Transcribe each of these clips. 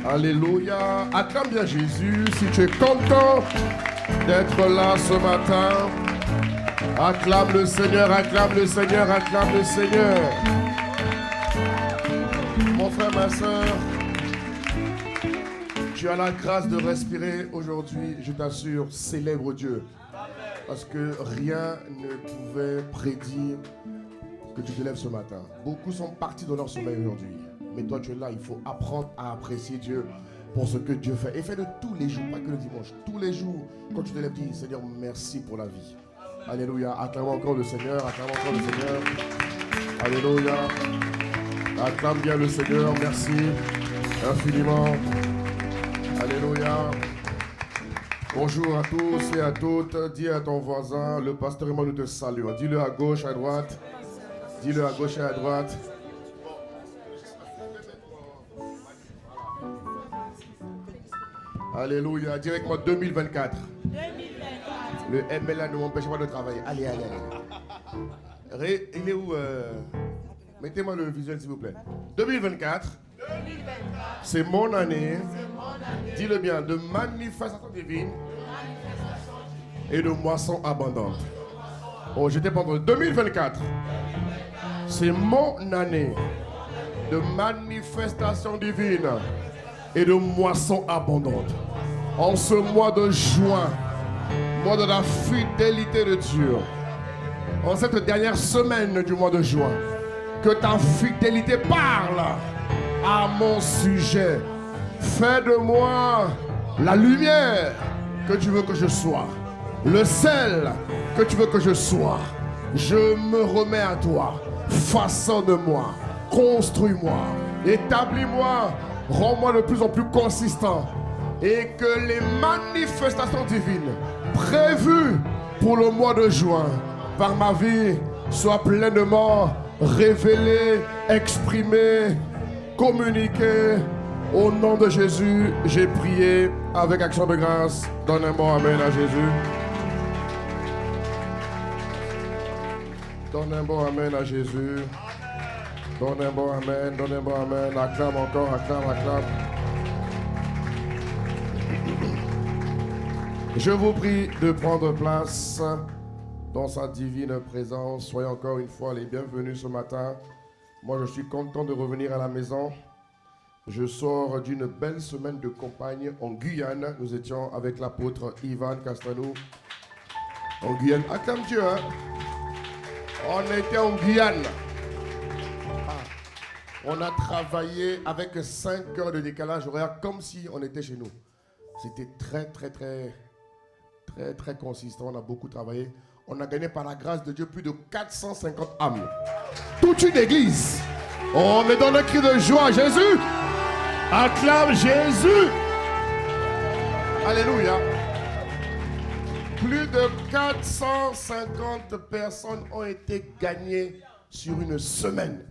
Alléluia. Acclame bien Jésus si tu es content d'être là ce matin. Acclame le Seigneur, acclame le Seigneur, acclame le Seigneur. Mon frère, ma soeur, tu as la grâce de respirer aujourd'hui, je t'assure, célèbre Dieu. Parce que rien ne pouvait prédire que tu te lèves ce matin. Beaucoup sont partis dans leur sommeil aujourd'hui. Mais toi tu es là, il faut apprendre à apprécier Dieu pour ce que Dieu fait. Et fais-le tous les jours, pas que le dimanche. Tous les jours, quand tu te lèves, dis Seigneur, merci pour la vie. Alléluia. Acclame encore le Seigneur, acclame encore le Seigneur. Alléluia. Acclame bien le Seigneur, merci infiniment. Alléluia. Bonjour à tous et à toutes. Dis à ton voisin, le pasteur et moi nous te saluons. Dis-le à gauche, à droite. Dis-le à gauche et à droite. Alléluia. Dis avec moi 2024. 2024. Le MLA ne m'empêche pas de travailler. Allez, allez, allez. Il est où mettez-moi le visuel s'il vous plaît. 2024. C'est mon année. Dis-le bien. De manifestation divine. Et de moisson abondante. Oh, j'étais pas entendu. 2024. C'est mon année. De manifestation divine. Et de moisson abondante. En ce mois de juin, mois de la fidélité de Dieu, en cette dernière semaine du mois de juin, que ta fidélité parle à mon sujet. Fais de moi la lumière que tu veux que je sois, le sel que tu veux que je sois. Je me remets à toi. Façonne-moi, construis-moi, établis-moi. Rends-moi de plus en plus consistant et que les manifestations divines prévues pour le mois de juin par ma vie soient pleinement révélées, exprimées, communiquées. Au nom de Jésus, j'ai prié avec action de grâce. Donne un bon amen à Jésus. Donne un bon amen à Jésus. Donne un bon amen, donne un bon amen. Acclame encore, acclame, acclame. Je vous prie de prendre place dans sa divine présence. Soyez encore une fois les bienvenus ce matin. Moi, je suis content de revenir à la maison. Je sors d'une belle semaine de campagne en Guyane. Nous étions avec l'apôtre Ivan Castanou en Guyane. Acclame Dieu, hein? On était en Guyane. On a travaillé avec 5 heures de décalage horaire comme si on était chez nous. C'était très consistant. On a beaucoup travaillé. On a gagné par la grâce de Dieu plus de 450 âmes. Toute une église. On me donne un cri de joie à Jésus. Acclame Jésus. Alléluia. Plus de 450 personnes ont été gagnées sur une semaine.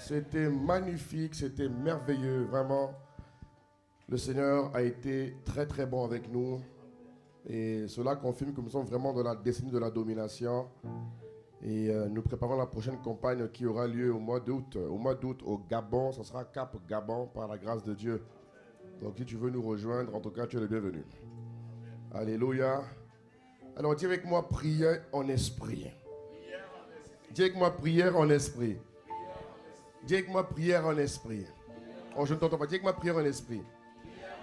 C'était magnifique, c'était merveilleux, vraiment. Le Seigneur a été très bon avec nous. Et cela confirme que nous sommes vraiment dans la décennie de la domination. Et nous préparons la prochaine campagne qui aura lieu au mois d'août. Au mois d'août au Gabon, ce sera Cap Gabon par la grâce de Dieu. Donc si tu veux nous rejoindre, en tout cas tu es le bienvenu. Alléluia. Alors dis avec moi prière en esprit. Dis avec moi prière en esprit. Dis avec moi prière en esprit. Oh, je ne t'entends pas. Dis avec moi prière en esprit.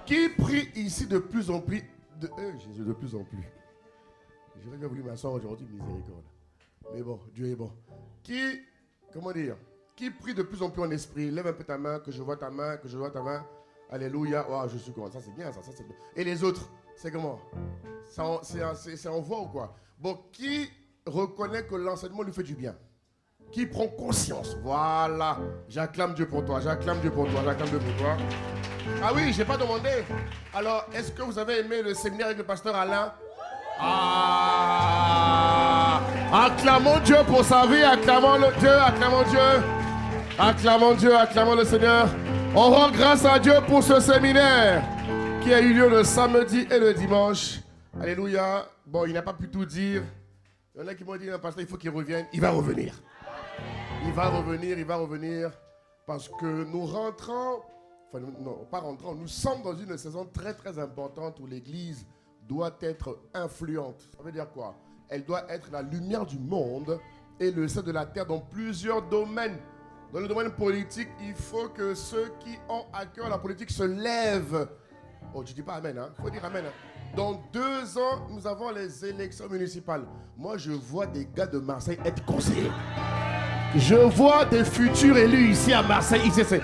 Qui prie ici de plus en plus Jésus, de plus en plus. J'aurais bien voulu m'asseoir aujourd'hui, miséricorde. Mais bon, Dieu est bon. Comment dire? Qui prie de plus en plus en esprit? Lève un peu ta main, que je vois ta main, que je vois ta main. Alléluia. Oh, je suis content. Ça, c'est bien, ça c'est bien. Et les autres, c'est comment? C'est en voix ou quoi? Bon, qui reconnaît que l'enseignement lui fait du bien? Qui prend conscience? Voilà. J'acclame Dieu pour toi. J'acclame Dieu pour toi. J'acclame Dieu pour toi. Ah oui, je n'ai pas demandé. Alors, est-ce que vous avez aimé le séminaire avec le pasteur Alain? Ah! Acclamons Dieu pour sa vie. Acclamons Dieu. Acclamons Dieu. Acclamons Dieu. Acclamons le Seigneur. On rend grâce à Dieu pour ce séminaire qui a eu lieu le samedi et le dimanche. Alléluia. Bon, il n'a pas pu tout dire. Il y en a qui m'ont dit, le pasteur, il faut qu'il revienne. Il va revenir. Il va revenir parce que nous rentrons enfin non, pas rentrant, nous sommes dans une saison très très importante où l'Église doit être influente. Ça veut dire quoi? Elle doit être la lumière du monde et le sel de la terre dans plusieurs domaines. Dans le domaine politique, il faut que ceux qui ont à cœur la politique se lèvent. Oh, tu dis pas amen, hein? Il faut dire amen. Hein? Dans 2 ans, nous avons les élections municipales. Moi, je vois des gars de Marseille être conseillers. Je vois des futurs élus ici à Marseille, ICC.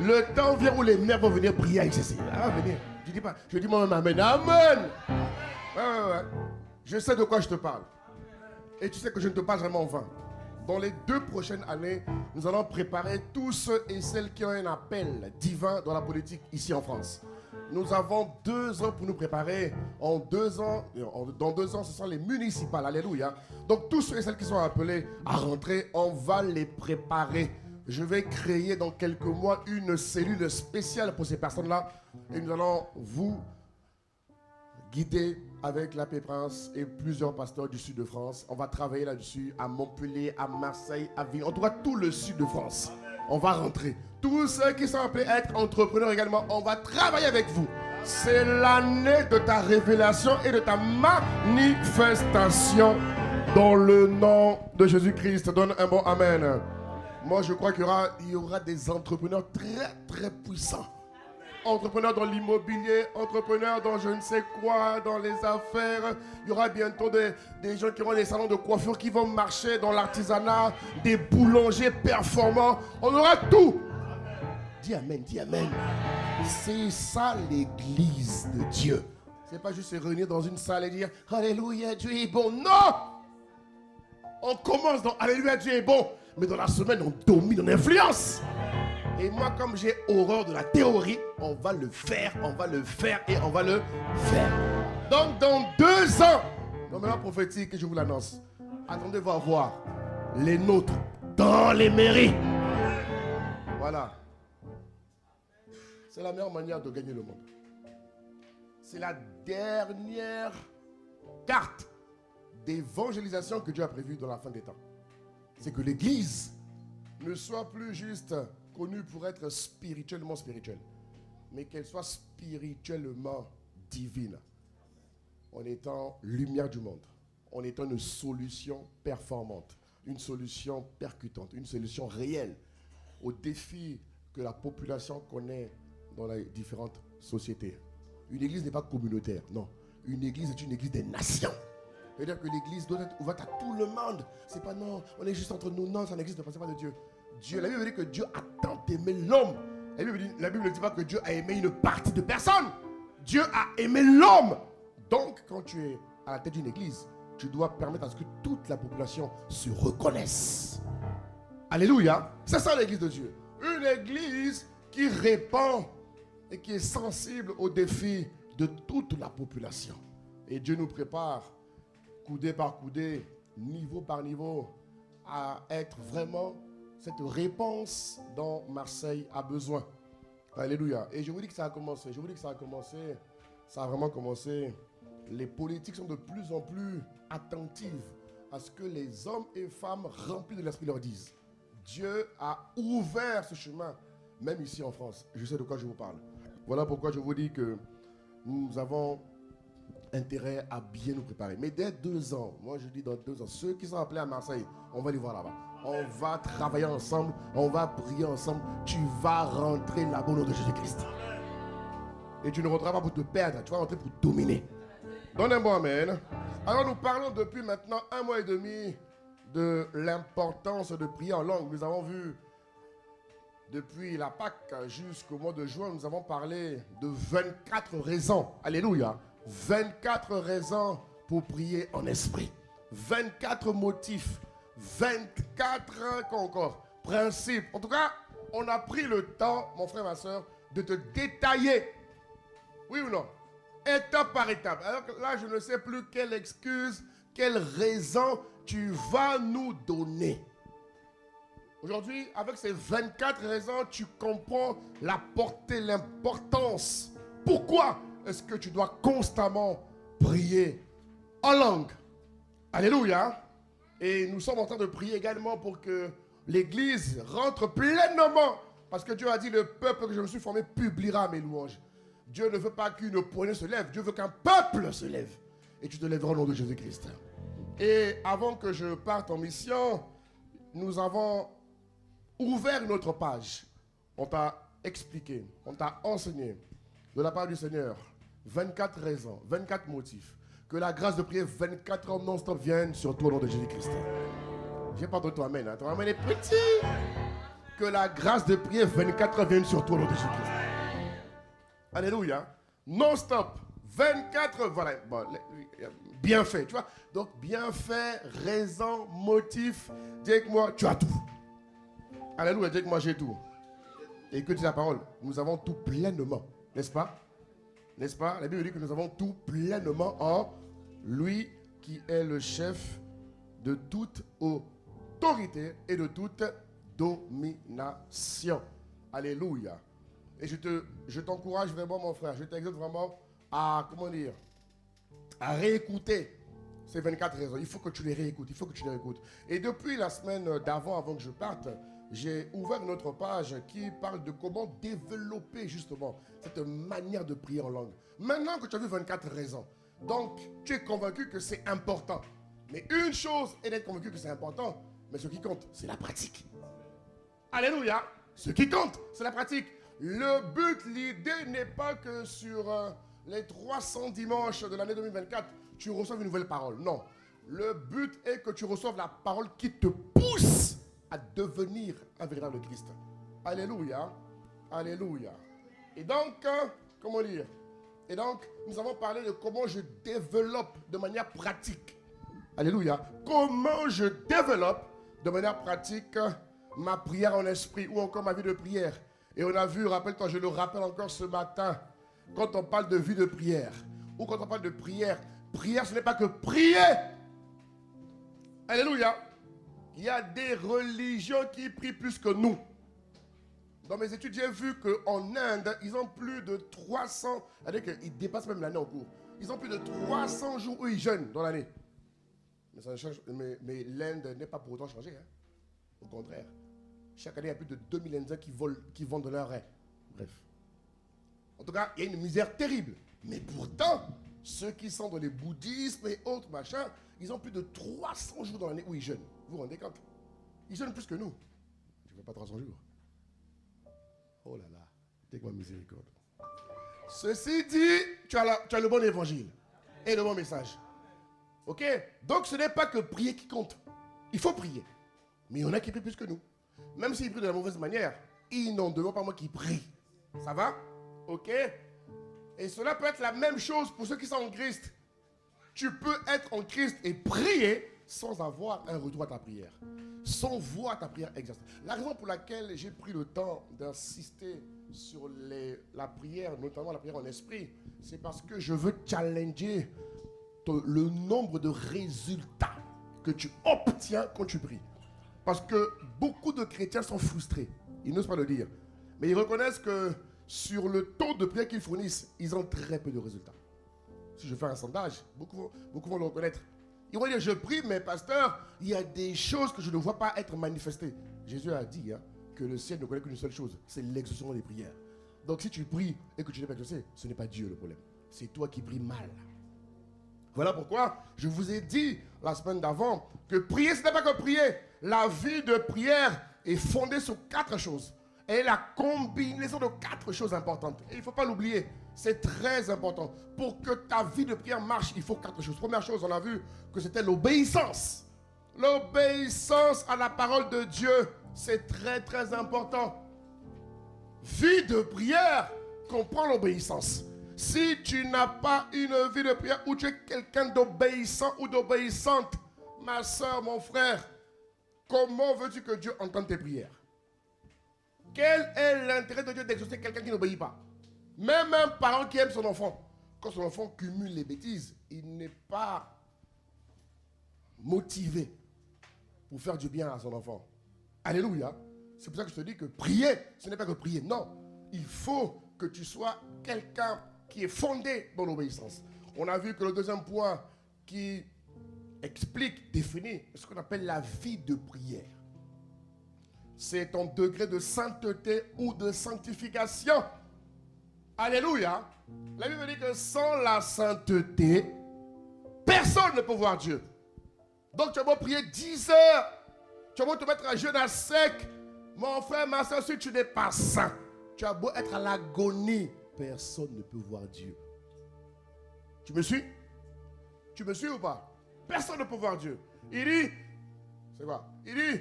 Le temps vient où les maires vont venir prier à ICC. Ah, venir. Je dis pas, je dis moi-même amen. Amen. Ouais. Je sais de quoi je te parle. Et tu sais que je ne te parle vraiment en vain. Dans les 2 prochaines années, nous allons préparer tous ceux et celles qui ont un appel divin dans la politique ici en France. Nous avons 2 ans pour nous préparer. Dans 2 ans, ce sont les municipales. Alléluia. Donc tous ceux et celles qui sont appelés à rentrer, on va les préparer. Je vais créer dans quelques mois une cellule spéciale pour ces personnes-là. Et nous allons vous guider avec l'abbé Prince et plusieurs pasteurs du sud de France. On va travailler là-dessus à Montpellier, à Marseille, à Ville. En tout cas, tout le sud de France. On va rentrer. Tous ceux qui sont appelés à être entrepreneurs également, on va travailler avec vous. C'est l'année de ta révélation et de ta manifestation dans le nom de Jésus-Christ. Donne un bon amen. Moi, je crois qu'il y aura des entrepreneurs très, très puissants. Entrepreneurs dans l'immobilier, entrepreneurs dans je ne sais quoi, dans les affaires. Il y aura bientôt des gens qui auront des salons de coiffure qui vont marcher dans l'artisanat, des boulangers performants. On aura tout. Dis amen, dis amen. C'est ça l'église de Dieu. C'est pas juste se réunir dans une salle et dire Alléluia, Dieu est bon. Non! On commence dans Alléluia, Dieu est bon. Mais dans la semaine, on domine, on influence. Et moi, comme j'ai horreur de la théorie, on va le faire et on va le faire. Donc, dans 2 ans, non, mais là, prophétique, je vous l'annonce. Attendez-vous à voir les nôtres dans les mairies. Voilà. C'est la meilleure manière de gagner le monde. C'est la dernière carte d'évangélisation que Dieu a prévue dans la fin des temps. C'est que l'Église ne soit plus juste connue pour être spirituelle, mais qu'elle soit spirituellement divine, en étant lumière du monde, en étant une solution performante, une solution percutante, une solution réelle aux défis que la population connaît dans les différentes sociétés. Une église n'est pas communautaire, non. Une église est une église des nations. C'est-à-dire que l'église doit être ouverte à tout le monde. C'est pas non, on est juste entre nous. Non, ça n'existe pas, c'est pas de Dieu. La Bible dit que Dieu a tant aimé l'homme. La Bible ne dit pas que Dieu a aimé une partie de personne. Dieu a aimé l'homme. Donc, quand tu es à la tête d'une église, tu dois permettre à ce que toute la population se reconnaisse. Alléluia. C'est ça l'église de Dieu. Une église qui répond et qui est sensible aux défis de toute la population. Et Dieu nous prépare, coudée par coudée, niveau par niveau, à être vraiment cette réponse dont Marseille a besoin. Alléluia. Et je vous dis que ça a commencé. Ça a vraiment commencé. Les politiques sont de plus en plus attentives à ce que les hommes et femmes remplis de l'esprit leur disent. Dieu a ouvert ce chemin, même ici en France. Je sais de quoi je vous parle. Voilà pourquoi je vous dis que nous avons intérêt à bien nous préparer. Mais dès 2 ans, moi je dis dans 2 ans, ceux qui sont appelés à Marseille, on va les voir là-bas. On va travailler ensemble, on va prier ensemble. Tu vas rentrer là-bas au nom de Jésus-Christ. Et tu ne rentreras pas pour te perdre, tu vas rentrer pour dominer. Donne un bon amen. Alors nous parlons depuis maintenant 1 mois et demi de l'importance de prier en langue. Nous avons vu depuis la Pâque jusqu'au mois de juin, nous avons parlé de 24 raisons. Alléluia. 24 raisons pour prier en esprit. 24 motifs. 24 encore principes. En tout cas, on a pris le temps, mon frère, ma soeur, de te détailler. Oui ou non? Étape par étape. Alors que là, je ne sais plus quelle excuse, quelle raison tu vas nous donner. Aujourd'hui, avec ces 24 raisons, tu comprends la portée, l'importance. Pourquoi est-ce que tu dois constamment prier en langue? Alléluia. Et nous sommes en train de prier également pour que l'Église rentre pleinement Parce que Dieu a dit, le peuple que je me suis formé publiera mes louanges. Dieu ne veut pas qu'une poignée se lève, Dieu veut qu'un peuple se lève. Et tu te lèveras au nom de Jésus-Christ. Et avant que je parte en mission, nous avons ouvert une autre page. On t'a expliqué, on t'a enseigné de la part du Seigneur 24 raisons, 24 motifs. Que la grâce de prier 24 heures non-stop vienne sur toi au nom de Jésus-Christ. J'ai pas entendu ton amen. Hein? Ton amen est petit. Que la grâce de prier 24 heures vienne sur toi au nom de Jésus-Christ. Alléluia. Non-stop. 24 heures. Voilà. Bon, bien fait. Tu vois. Donc, bien fait, raison, motif. Dis avec moi, tu as tout. Alléluia. Dis avec moi, j'ai tout. Et que dit la parole? Nous avons tout pleinement. N'est-ce pas? N'est-ce pas? La Bible dit que nous avons tout pleinement en lui qui est le chef de toute autorité et de toute domination. Alléluia. Et je t'encourage vraiment, mon frère, je t'exhorte vraiment à, comment dire, à réécouter ces 24 raisons. Il faut que tu les réécoutes, il faut que tu les réécoutes. Et depuis la semaine d'avant, avant que je parte, j'ai ouvert une autre page qui parle de comment développer justement cette manière de prier en langue. Maintenant que tu as vu 24 raisons, donc tu es convaincu que c'est important. Mais une chose est d'être convaincu que c'est important, mais ce qui compte, c'est la pratique. Alléluia. Ce qui compte, c'est la pratique. Le but, l'idée n'est pas que sur les 300 dimanches de l'année 2024, tu reçoives une nouvelle parole. Non. Le but est que tu reçoives la parole qui te pousse à devenir un véritable Christ. Alléluia. Alléluia. Et donc, comment dire? Et donc, nous avons parlé de comment je développe de manière pratique. Alléluia. Comment je développe de manière pratique ma prière en esprit ou encore ma vie de prière. Et on a vu, rappelle-toi, je le rappelle encore ce matin, quand on parle de vie de prière ou quand on parle de prière, prière ce n'est pas que prier. Alléluia. Il y a des religions qui prient plus que nous. Dans mes études, j'ai vu qu'en Inde, ils ont plus de 300, c'est-à-dire qu'ils dépassent même l'année en cours. Ils ont plus de 300 jours où ils jeûnent dans l'année. Mais, ça change, mais l'Inde n'est pas pour autant changée. Hein. Au contraire. Chaque année, il y a plus de 2000 Indiens qui vendent de leur rêve. Bref. En tout cas, il y a une misère terrible. Mais pourtant, ceux qui sont dans les bouddhismes et autres machins, ils ont plus de 300 jours dans l'année où ils jeûnent. Vous vous rendez compte? Ils jeûnent plus que nous. Je ne fais pas 300 jours. Oh là là, take-moi miséricorde. Ceci dit, tu as le bon évangile et le bon message. Ok? Donc ce n'est pas que prier qui compte. Il faut prier. Mais il y en a qui prient plus que nous. Même s'ils prient de la mauvaise manière, ils n'en demandent pas moi qui prient. Ça va? Ok? Et cela peut être la même chose pour ceux qui sont en Christ. Tu peux être en Christ et prier sans avoir un retour à ta prière. Sans voir ta prière exercée. La raison pour laquelle j'ai pris le temps d'insister sur la prière, notamment la prière en esprit, c'est parce que je veux challenger le nombre de résultats que tu obtiens quand tu pries. Parce que beaucoup de chrétiens sont frustrés. Ils n'osent pas le dire. Mais ils reconnaissent que sur le taux de prière qu'ils fournissent, ils ont très peu de résultats. Si je fais un sondage, beaucoup vont le reconnaître. Ils vont dire, je prie, mais pasteur, il y a des choses que je ne vois pas être manifestées. Jésus a dit que le ciel ne connaît qu'une seule chose, c'est l'exaucement des prières. Donc si tu pries et que tu n'es pas exaucé, ce n'est pas Dieu le problème. C'est toi qui pries mal. Voilà pourquoi je vous ai dit la semaine d'avant que prier, ce n'est pas que prier. La vie de prière est fondée sur 4 choses. Et la combinaison de 4 choses importantes. Et il ne faut pas l'oublier. C'est très important. Pour que ta vie de prière marche, il faut 4 choses. Première chose, on a vu que c'était l'obéissance. L'obéissance à la parole de Dieu, c'est très très important. Vie de prière comprend l'obéissance. Si tu n'as pas une vie de prière où tu es quelqu'un d'obéissant ou d'obéissante, ma soeur, mon frère, comment veux-tu que Dieu entende tes prières? Quel est l'intérêt de Dieu d'exaucer quelqu'un qui n'obéit pas? Même un parent qui aime son enfant, quand son enfant cumule les bêtises, il n'est pas motivé pour faire du bien à son enfant. Alléluia. C'est pour ça que je te dis que prier, ce n'est pas que prier. Non, il faut que tu sois quelqu'un qui est fondé dans l'obéissance. On a vu que le deuxième point qui explique, définit ce qu'on appelle la vie de prière. c'est ton degré de sainteté ou de sanctification. Alléluia. La Bible dit que sans la sainteté, personne ne peut voir Dieu. Donc tu as beau prier 10 heures, tu as beau te mettre à jeûne à sec, mon frère, ma soeur, si tu n'es pas saint, tu as beau être à l'agonie, personne ne peut voir Dieu. Tu me suis? Tu me suis ou pas? Personne ne peut voir Dieu. Il dit, c'est quoi? Il dit,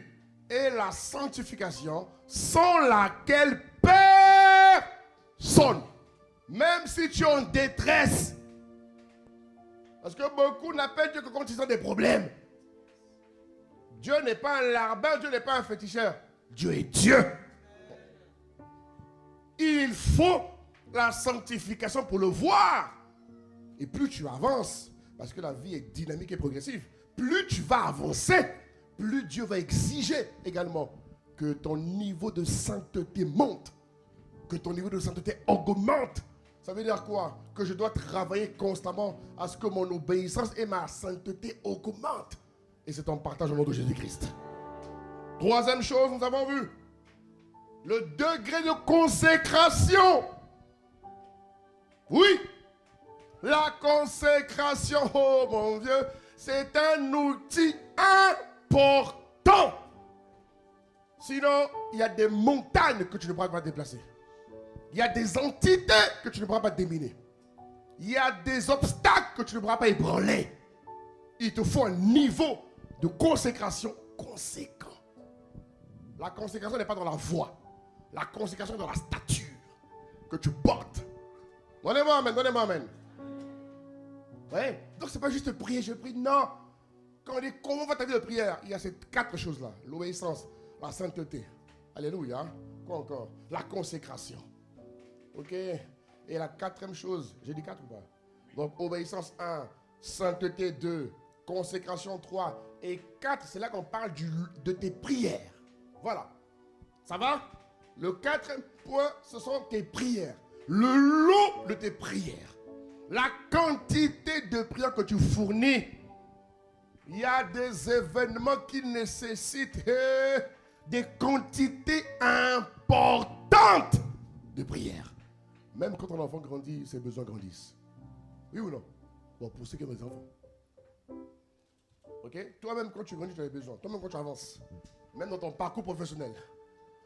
et la sanctification sans laquelle personne, même si tu es en détresse, parce que beaucoup n'appellent Dieu que quand ils ont des problèmes. Dieu n'est pas un larbin, Dieu n'est pas un féticheur. Dieu est Dieu. Il faut la sanctification pour le voir. Et plus tu avances, parce que la vie est dynamique et progressive, plus tu vas avancer, plus Dieu va exiger également que ton niveau de sainteté monte, que ton niveau de sainteté augmente. Ça veut dire quoi? Que je dois travailler constamment à ce que mon obéissance et ma sainteté augmentent. Et c'est un partage au nom de Jésus-Christ. Troisième chose, nous avons vu le degré de consécration. Oui, la consécration, oh mon Dieu, c'est un outil important. Sinon, il y a des montagnes que tu ne pourras pas déplacer. Il y a des entités que tu ne pourras pas déminer. Il y a des obstacles que tu ne pourras pas ébranler. Il te faut un niveau de consécration conséquent. La consécration n'est pas dans la voix. La consécration est dans la stature que tu portes. Donnez-moi amen, donnez-moi amen. Ouais. Donc c'est pas juste prier, je prie. Non. Quand on dit comment va ta vie de prière, il y a ces 4 choses-là. L'obéissance, la sainteté. Alléluia. Quoi encore? La consécration. Ok. Et la 4e chose, j'ai dit 4 ou pas? Donc obéissance 1, sainteté 2, consécration 3 et 4, c'est là qu'on parle de tes prières. Voilà. Ça va? Le 4e point, ce sont tes prières. Le lot de tes prières. La quantité de prières que tu fournis. Il y a des événements qui nécessitent des quantités importantes de prières. Même quand ton enfant grandit, ses besoins grandissent. Oui ou non? Bon, pour ceux qui ont des enfants. Ok? Toi-même, quand tu grandis, tu as des besoins. Toi-même, quand tu avances. Même dans ton parcours professionnel.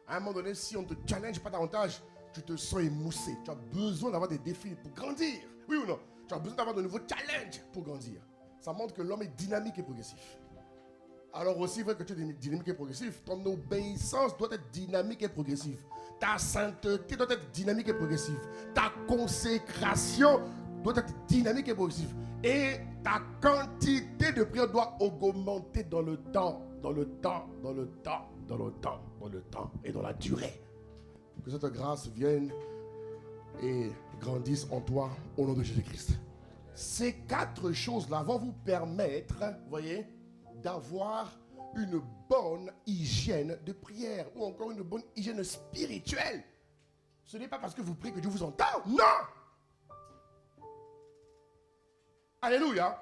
À un moment donné, si on ne te challenge pas davantage, tu te sens émoussé. Tu as besoin d'avoir des défis pour grandir. Oui ou non? Tu as besoin d'avoir de nouveaux challenges pour grandir. Ça montre que l'homme est dynamique et progressif. Alors aussi vrai que tu es dynamique et progressif, ton obéissance doit être dynamique et progressive. Ta sainteté doit être dynamique et progressive. Ta consécration doit être dynamique et progressive. Et ta quantité de prière doit augmenter dans le temps, dans le temps, dans le temps, dans le temps, dans le temps et dans la durée. Que cette grâce vienne et grandisse en toi au nom de Jésus-Christ. Ces 4 choses-là vont vous permettre, voyez, d'avoir une bonne hygiène de prière ou encore une bonne hygiène spirituelle. Ce n'est pas parce que vous priez que Dieu vous entend. Non! Alléluia.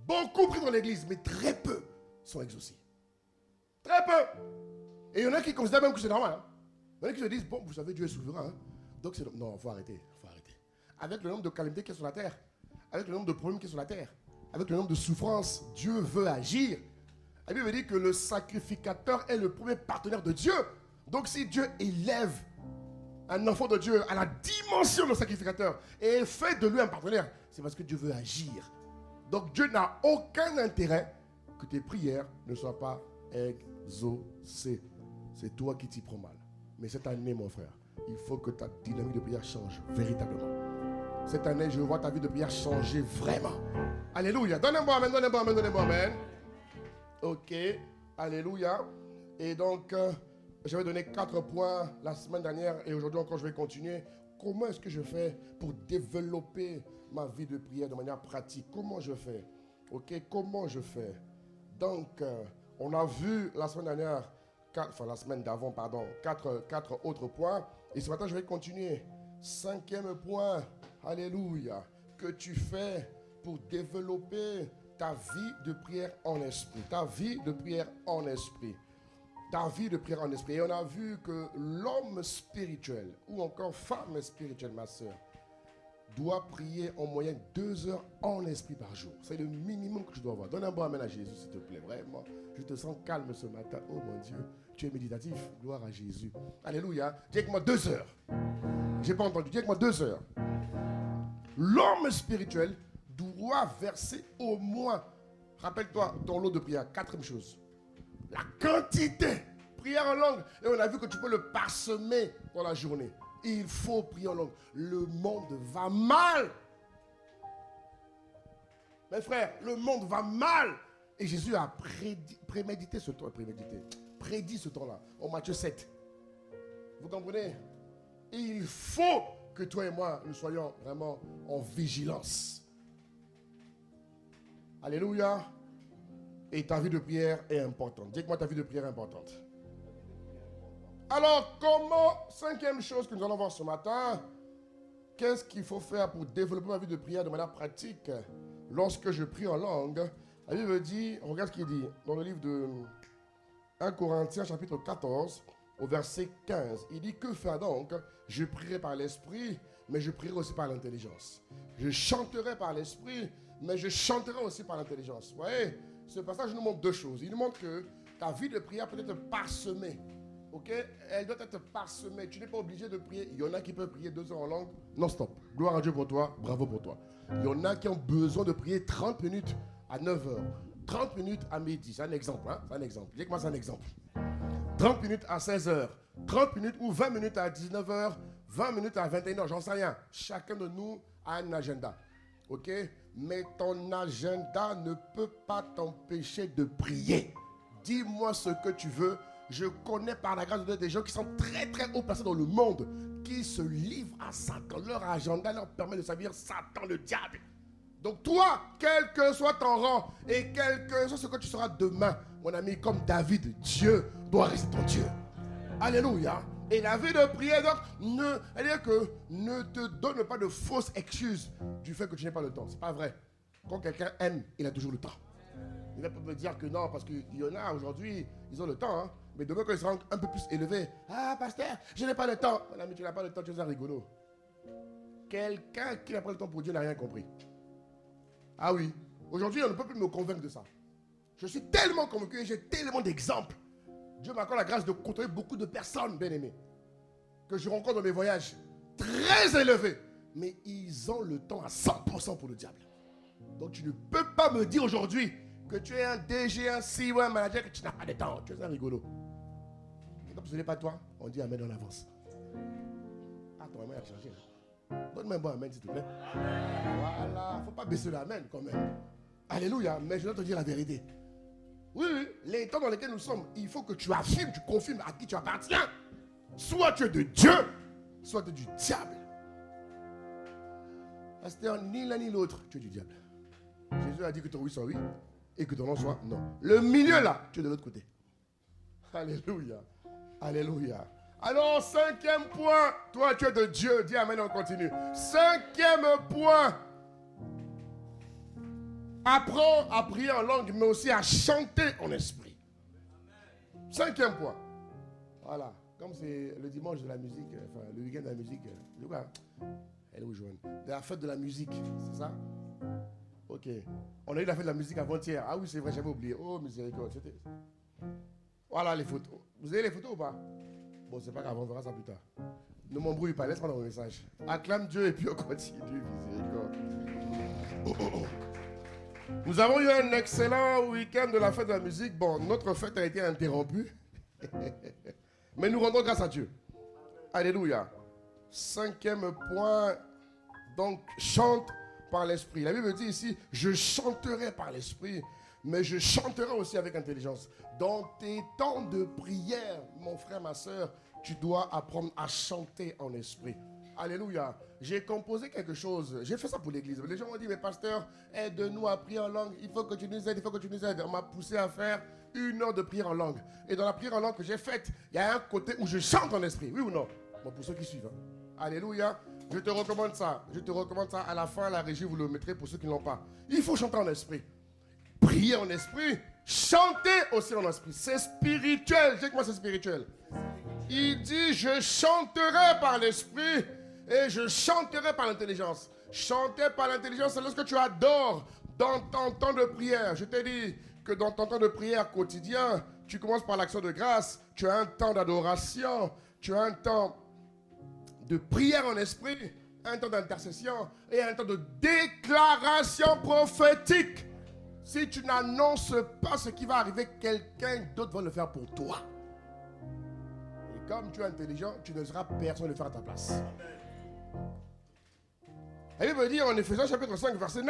Beaucoup prient dans l'église, mais très peu sont exaucés. Très peu. Et il y en a qui considèrent même que c'est normal. Hein. Il y en a qui se disent, bon, vous savez, Dieu est souverain. Hein. Donc c'est... Non, il faut arrêter. Avec le nombre de calamités qui sont sur la terre, avec le nombre de problèmes qui sont sur la terre, avec le nombre de souffrances, Dieu veut agir. La Bible dit que le sacrificateur est le premier partenaire de Dieu. Donc si Dieu élève un enfant de Dieu à la dimension de sacrificateur et fait de lui un partenaire, c'est parce que Dieu veut agir. Donc Dieu n'a aucun intérêt que tes prières ne soient pas exaucées. C'est toi qui t'y prends mal. Mais cette année, mon frère, il faut que ta dynamique de prière change véritablement. Cette année, je vois ta vie de prière changer vraiment. Alléluia. Donnez-moi amen, donnez-moi amen, donnez-moi amen. Ok. Alléluia. Et donc, j'avais donné 4 points la semaine dernière et aujourd'hui encore, je vais continuer. Comment est-ce que je fais pour développer ma vie de prière de manière pratique? Comment je fais? Ok. Comment je fais? Donc, on a vu la semaine dernière, la semaine d'avant, pardon, 4 autres points. Et ce matin, je vais continuer. 5e point. Alléluia. Que tu fais pour développer ta vie de prière en esprit. Ta vie de prière en esprit. ta vie de prière en esprit. Et on a vu que l'homme spirituel, ou encore femme spirituelle, ma soeur, doit prier en moyenne 2 heures en esprit par jour. C'est le minimum que tu dois avoir. Donne un bon amen à Jésus, s'il te plaît. Vraiment, je te sens calme ce matin. Oh mon Dieu, tu es méditatif. Gloire à Jésus. Alléluia. Dis avec moi 2 heures. J'ai pas entendu. Dis avec moi 2 heures. L'homme spirituel doit verser au moins, rappelle-toi, ton lot de prière. 4e chose. La quantité. Prière en langue. Et on a vu que tu peux le parsemer dans la journée. Il faut prier en langue. Le monde va mal. Mes frères, le monde va mal. Et Jésus a prémédité ce temps. Prédit ce temps-là. En Matthieu 7. Vous comprenez? Il faut que toi et moi, nous soyons vraiment en vigilance. Alléluia. Et ta vie de prière est importante. Dis-moi, ta vie de prière est importante. Alors, comment, 5e chose que nous allons voir ce matin, qu'est-ce qu'il faut faire pour développer ma vie de prière de manière pratique lorsque je prie en langue? La Bible dit, regarde ce qu'il dit dans le livre de 1 Corinthiens chapitre 14 au verset 15. Il dit, que faire donc? Je prierai par l'esprit, mais je prierai aussi par l'intelligence. Je chanterai par l'esprit, mais je chanterai aussi par l'intelligence. Vous voyez, ce passage nous montre 2 choses. Il nous montre que ta vie de prière peut être parsemée. Ok, elle doit être parsemée. Tu n'es pas obligé de prier. Il y en a qui peuvent prier 2 heures en langue non-stop. Gloire à Dieu pour toi, bravo pour toi. Il y en a qui ont besoin de prier 30 minutes à 9 heures, 30 minutes à midi. C'est un exemple, hein? C'est un exemple. Dis-moi, c'est un exemple. 30 minutes à 16 heures, 30 minutes ou 20 minutes à 19 heures, 20 minutes à 21 heures, j'en sais rien. Chacun de nous a un agenda. Ok? Mais ton agenda ne peut pas t'empêcher de prier. Dis-moi ce que tu veux. Je connais par la grâce de Dieu des gens qui sont très très haut placés dans le monde, qui se livrent à Satan. Leur agenda leur permet de servir Satan, le diable. Donc toi, quel que soit ton rang et quel que soit ce que tu seras demain, mon ami, comme David, Dieu doit rester ton Dieu. Alléluia. Et la vie de prière, donc, ne te donne pas de fausses excuses du fait que tu n'as pas le temps. C'est pas vrai. Quand quelqu'un aime, il a toujours le temps. Il va pas me dire que non, parce qu'il y en a aujourd'hui, ils ont le temps, hein. Mais demain, quand ils seront un peu plus élevés, ah, pasteur, je n'ai pas le temps. Mon ami, tu n'as pas le temps, tu es un rigolo. Quelqu'un qui n'a pas le temps pour Dieu n'a rien compris. Ah oui, aujourd'hui, on ne peut plus me convaincre de ça. Je suis tellement convaincu et j'ai tellement d'exemples. Dieu m'accorde la grâce de côtoyer beaucoup de personnes, bien-aimées, que je rencontre dans mes voyages, très élevés. Mais ils ont le temps à 100% pour le diable. Donc tu ne peux pas me dire aujourd'hui que tu es un DG, un CEO, un manager, que tu n'as pas de temps. Tu es un rigolo. Et comme ce n'est pas toi, on dit amen en avance. Ah, ton amen a changé. Donne-moi un bon amen, s'il te plaît. Voilà, il ne faut pas baisser l'amen quand même. Alléluia, mais je dois te dire la vérité. Oui, les temps dans lesquels nous sommes, il faut que tu affirmes, tu confirmes à qui tu appartiens. Soit tu es de Dieu, soit tu es du diable. Pasteur, ni l'un ni l'autre, tu es du diable. Jésus a dit que ton oui soit oui et que ton non soit non. Le milieu là, tu es de l'autre côté. Alléluia. Alléluia. Alors, 5e point, toi tu es de Dieu. Dis amen, on continue. 5e point. Apprends à prier en langue, mais aussi à chanter en esprit. 5e point. Voilà. Comme c'est le dimanche de la musique, enfin le week-end de la musique. Elle est où, Joanne? De la fête de la musique, c'est ça? Ok. On a eu la fête de la musique avant-hier. Ah oui, c'est vrai, j'avais oublié. Oh, miséricorde. Voilà les photos. Vous avez les photos ou pas? Bon, c'est pas grave, on verra ça plus tard. Ne m'embrouille pas, laisse-moi dans mon message. Acclame Dieu et puis on continue, miséricorde. Nous avons eu un excellent week-end de la fête de la musique. Bon, notre fête a été interrompue. Mais nous rendons grâce à Dieu. Alléluia. 5e point. Donc, chante par l'esprit. La Bible dit ici, je chanterai par l'esprit, mais je chanterai aussi avec intelligence. Dans tes temps de prière, mon frère, ma soeur, tu dois apprendre à chanter en esprit. Alléluia. J'ai composé quelque chose. J'ai fait ça pour l'église. Les gens m'ont dit, mais pasteur, aide-nous à prier en langue. Il faut que tu nous aides, il faut que tu nous aides. On m'a poussé à faire 1 heure de prière en langue. Et dans la prière en langue que j'ai faite, il y a un côté où je chante en esprit. Oui ou non? Bon, pour ceux qui suivent. Hein. Alléluia. Je te recommande ça. Je te recommande ça. À la fin, la régie, vous le mettrez pour ceux qui ne l'ont pas. Il faut chanter en esprit. Prier en esprit Chantez aussi en esprit. C'est spirituel. Dis-moi, c'est spirituel. Il dit, je chanterai par l'esprit et je chanterai par l'intelligence. Chanter par l'intelligence, c'est lorsque tu adores dans ton temps de prière. Je t'ai dit que dans ton temps de prière quotidien, tu commences par l'action de grâce, tu as un temps d'adoration, tu as un temps de prière en esprit, un temps d'intercession et un temps de déclaration prophétique. Si tu n'annonces pas ce qui va arriver, quelqu'un d'autre va le faire pour toi. Et comme tu es intelligent, tu ne seras personne le faire à ta place. La Bible dit en Éphésiens chapitre 5, verset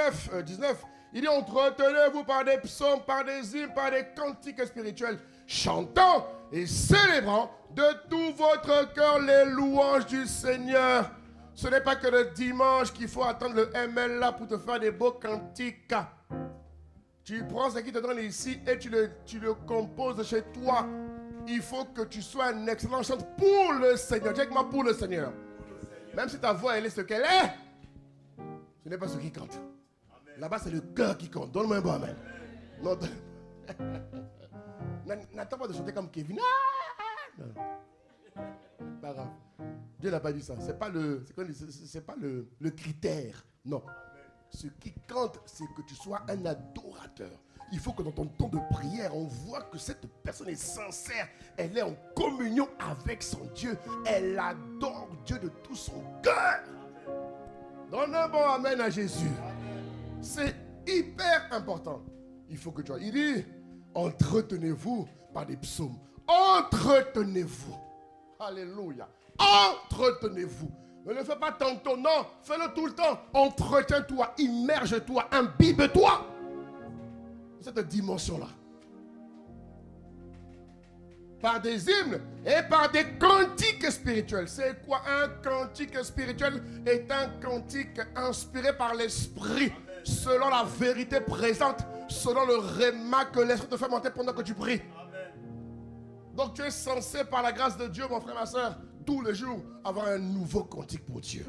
19, il dit, entretenez-vous par des psaumes, par des hymnes, par des cantiques spirituels, chantant et célébrant de tout votre cœur les louanges du Seigneur. Ce n'est pas que le dimanche qu'il faut attendre le ML là pour te faire des beaux cantiques. Tu prends ce qui te donne ici et tu le composes chez toi. Il faut que tu sois un excellent chanteur pour le Seigneur. Dis-moi, pour le Seigneur. Même si ta voix elle est ce qu'elle est, ce n'est pas ce qui compte. Là-bas, c'est le cœur qui compte. Donne-moi un bon amen. Non, n'attends pas de chanter comme Kevin. Non. Pas grave. Dieu n'a pas dit ça. C'est pas le critère. Non. Ce qui compte, c'est que tu sois un adorateur. Il faut que dans ton temps de prière, on voit que cette personne est sincère. Elle est en communion avec son Dieu. Elle adore Dieu de tout son cœur. Donne un bon amen à Jésus. C'est hyper important. Il faut que tu vois. Il dit, entretenez-vous par des psaumes. Entretenez-vous. Alléluia. Entretenez-vous. Ne le fais pas tantôt, non. Fais-le tout le temps. Entretiens-toi, immerge-toi, imbibe-toi. Cette dimension-là. Par des hymnes et par des cantiques spirituels. C'est quoi un cantique spirituel? Est un cantique inspiré par l'esprit, selon la vérité présente, selon le réma que l'esprit te fait monter pendant que tu pries. Donc tu es censé, par la grâce de Dieu, mon frère, ma soeur, tous les jours, avoir un nouveau cantique pour Dieu.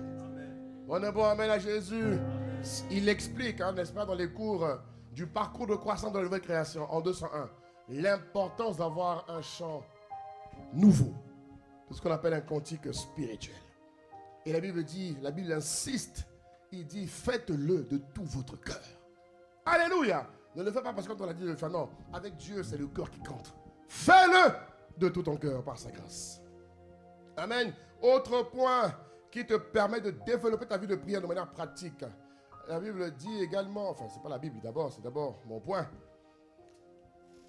On est bon, amen à Jésus. Amen. Il explique, n'est-ce pas, dans les cours du parcours de croissance de la nouvelle création, en 201, l'importance d'avoir un chant nouveau. C'est ce qu'on appelle un cantique spirituel. Et la Bible dit, la Bible insiste, il dit, faites-le de tout votre cœur. Alléluia. Ne le fais pas parce qu'on t'a dit de le faire, non. Avec Dieu, c'est le cœur qui compte. Fais-le de tout ton cœur par sa grâce. Amen. Autre point qui te permet de développer ta vie de prière de manière pratique. La Bible dit également, enfin c'est pas la Bible d'abord, c'est d'abord mon point.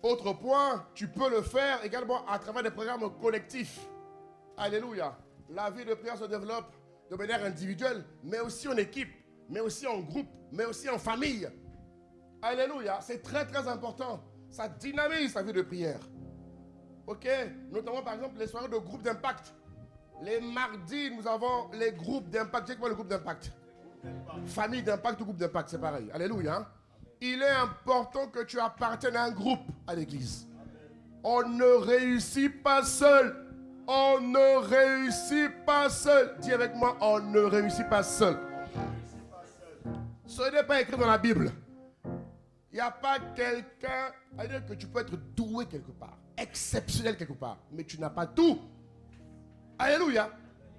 Autre point, tu peux le faire également à travers des programmes collectifs. Alléluia. La vie de prière se développe de manière individuelle, mais aussi en équipe, mais aussi en groupe, mais aussi en famille. Alléluia. C'est très très important. Ça dynamise ta vie de prière. Ok, notamment par exemple les soirées de groupe d'impact. Les mardis, nous avons les groupes d'impact. C'est quoi le groupe d'impact? Famille d'impact ou groupe d'impact, c'est pareil. Alléluia. Il est important que tu appartiennes à un groupe à l'église. On ne réussit pas seul. On ne réussit pas seul. Dis avec moi, on ne réussit pas seul. Ce n'est pas écrit dans la Bible. Il n'y a pas quelqu'un, à dire que tu peux être doué quelque part, exceptionnel quelque part, mais tu n'as pas tout. Alléluia.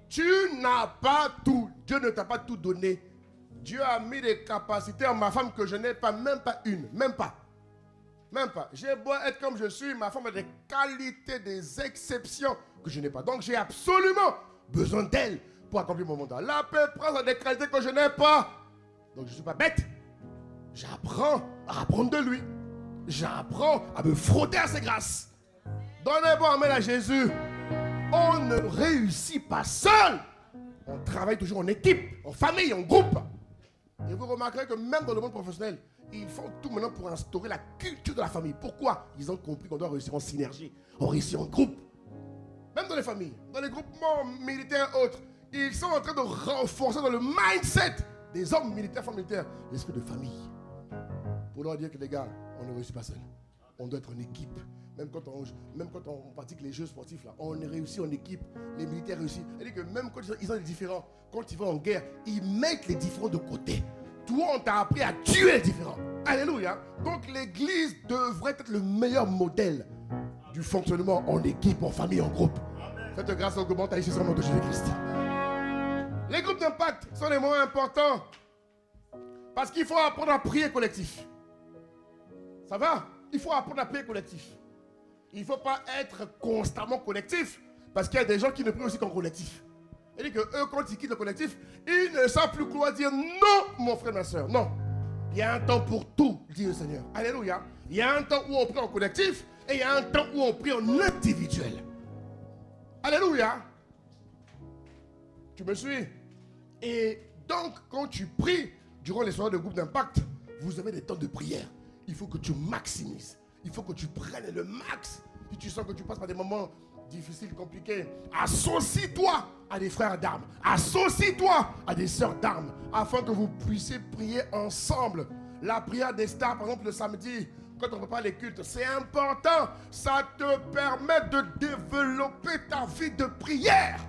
Tu n'as pas tout. Dieu ne t'a pas tout donné. Dieu a mis des capacités en ma femme que je n'ai pas, même pas une, même pas. Même pas. J'ai beau être comme je suis, ma femme a des qualités, des exceptions que je n'ai pas. Donc j'ai absolument besoin d'elle pour accomplir mon mandat. La pépresse a des qualités que je n'ai pas. Donc je ne suis pas bête. J'apprends à apprendre de lui. J'apprends à me frotter à ses grâces. Donnez bon amen à Jésus. On ne réussit pas seul. On travaille toujours en équipe, en famille, en groupe. Et vous remarquerez que même dans le monde professionnel, ils font tout maintenant pour instaurer la culture de la famille. Pourquoi? Ils ont compris qu'on doit réussir en synergie, on réussit en groupe. Même dans les familles, dans les groupements militaires et autres, ils sont en train de renforcer dans le mindset des hommes militaires, femmes militaires, l'esprit de famille. Pour leur dire que les gars, on ne réussit pas seul. On doit être en équipe. Même quand on pratique les jeux sportifs, là, on réussit en équipe. Les militaires réussissent. C'est-à-dire que même quand ils ont des différends, quand ils vont en guerre, ils mettent les différends de côté. Toi, on t'a appris à tuer les différends. Alléluia. Donc l'église devrait être le meilleur modèle du fonctionnement en équipe, en famille, en groupe. Cette grâce augmente à ici sur le nom de Jésus-Christ. Les groupes d'impact sont les moments importants parce qu'il faut apprendre à prier collectif. Ça va? Il faut apprendre à prier collectif. Il ne faut pas être constamment collectif parce qu'il y a des gens qui ne prient aussi qu'en collectif. C'est-à-dire que eux, quand ils quittent le collectif, ils ne savent plus quoi dire. Non, mon frère, ma soeur, non. Il y a un temps pour tout, dit le Seigneur. Alléluia. Il y a un temps où on prie en collectif et il y a un temps où on prie en individuel. Alléluia. Tu me suis? Et donc, quand tu pries durant les soirées de groupe d'impact, vous avez des temps de prière. Il faut que tu maximises. Il faut que tu prennes le max. Si tu sens que tu passes par des moments difficiles, compliqués, associe-toi à des frères d'armes. Associe-toi à des sœurs d'armes afin que vous puissiez prier ensemble. La prière des stars, par exemple, le samedi, quand on prépare les cultes, c'est important. Ça te permet de développer ta vie de prière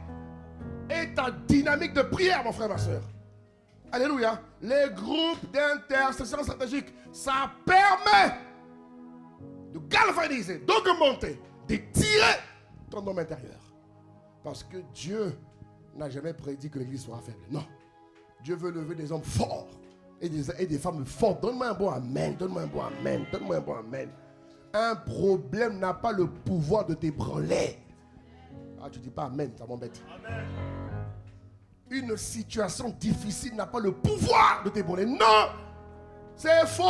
et ta dynamique de prière, mon frère, ma soeur. Alléluia. Les groupes d'intercession stratégique, ça permet de galvaniser, d'augmenter, de tirer ton homme intérieur. Parce que Dieu n'a jamais prédit que l'église sera faible. Non. Dieu veut lever des hommes forts et des femmes fortes. Donne-moi un bon amen. Donne-moi un bon amen. Donne-moi un bon amen. Un problème n'a pas le pouvoir de t'ébranler. Ah, tu dis pas amen, ça m'embête. Une situation difficile n'a pas le pouvoir de t'ébranler. Non, c'est faux.